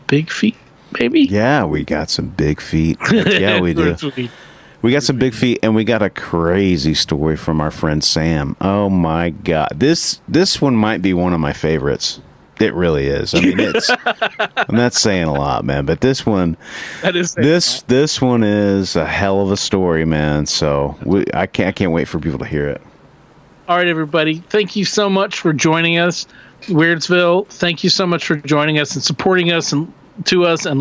big feet, maybe. Yeah, we got some big feet. Yeah, we do. We got some big feet, and we got a crazy story from our friend Sam. Oh my God, this one might be one of my favorites. It really is. I mean, I'm not saying a lot, man, but this one, this one is a hell of a story, man. So I can't wait for people to hear it. All right, everybody, thank you so much for joining us, Weirdsville. Thank you so much for joining us and supporting us and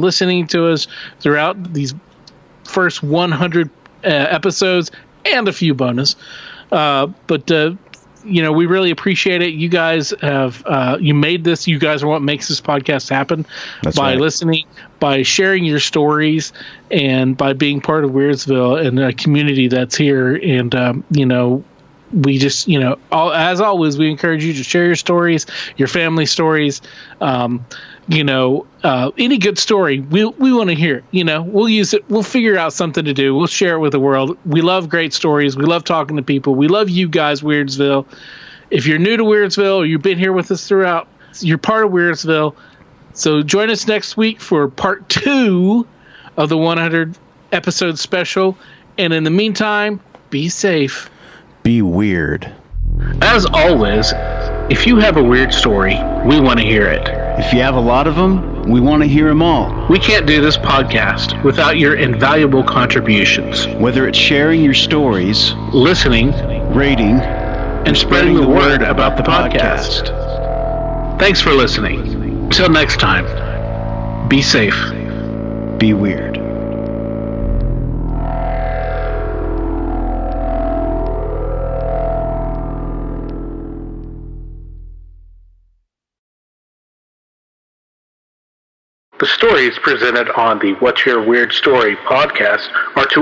listening to us throughout these first 100 episodes and a few bonus. We really appreciate it. You guys have you made this. You guys are what makes this podcast happen. That's by right. Listening, by sharing your stories, and by being part of Weirdsville and a community that's here. And we just as always, we encourage you to share your stories, your family stories. Any good story, we want to hear it. We'll use it. We'll figure out something to do. We'll share it with the world. We love great stories. We love talking to people. We love you guys, Weirdsville. If you're new to Weirdsville or you've been here with us throughout, you're part of Weirdsville. So join us next week for part 2 of the 100 episode special. And in the meantime, be safe. Be weird. As always, if you have a weird story, we want to hear it. If you have a lot of them, we want to hear them all. We can't do this podcast without your invaluable contributions. Whether it's sharing your stories, listening, rating, and spreading the word about the podcast. Thanks for listening. Until next time, be safe. Be weird. The stories presented on the What's Your Weird Story podcast are to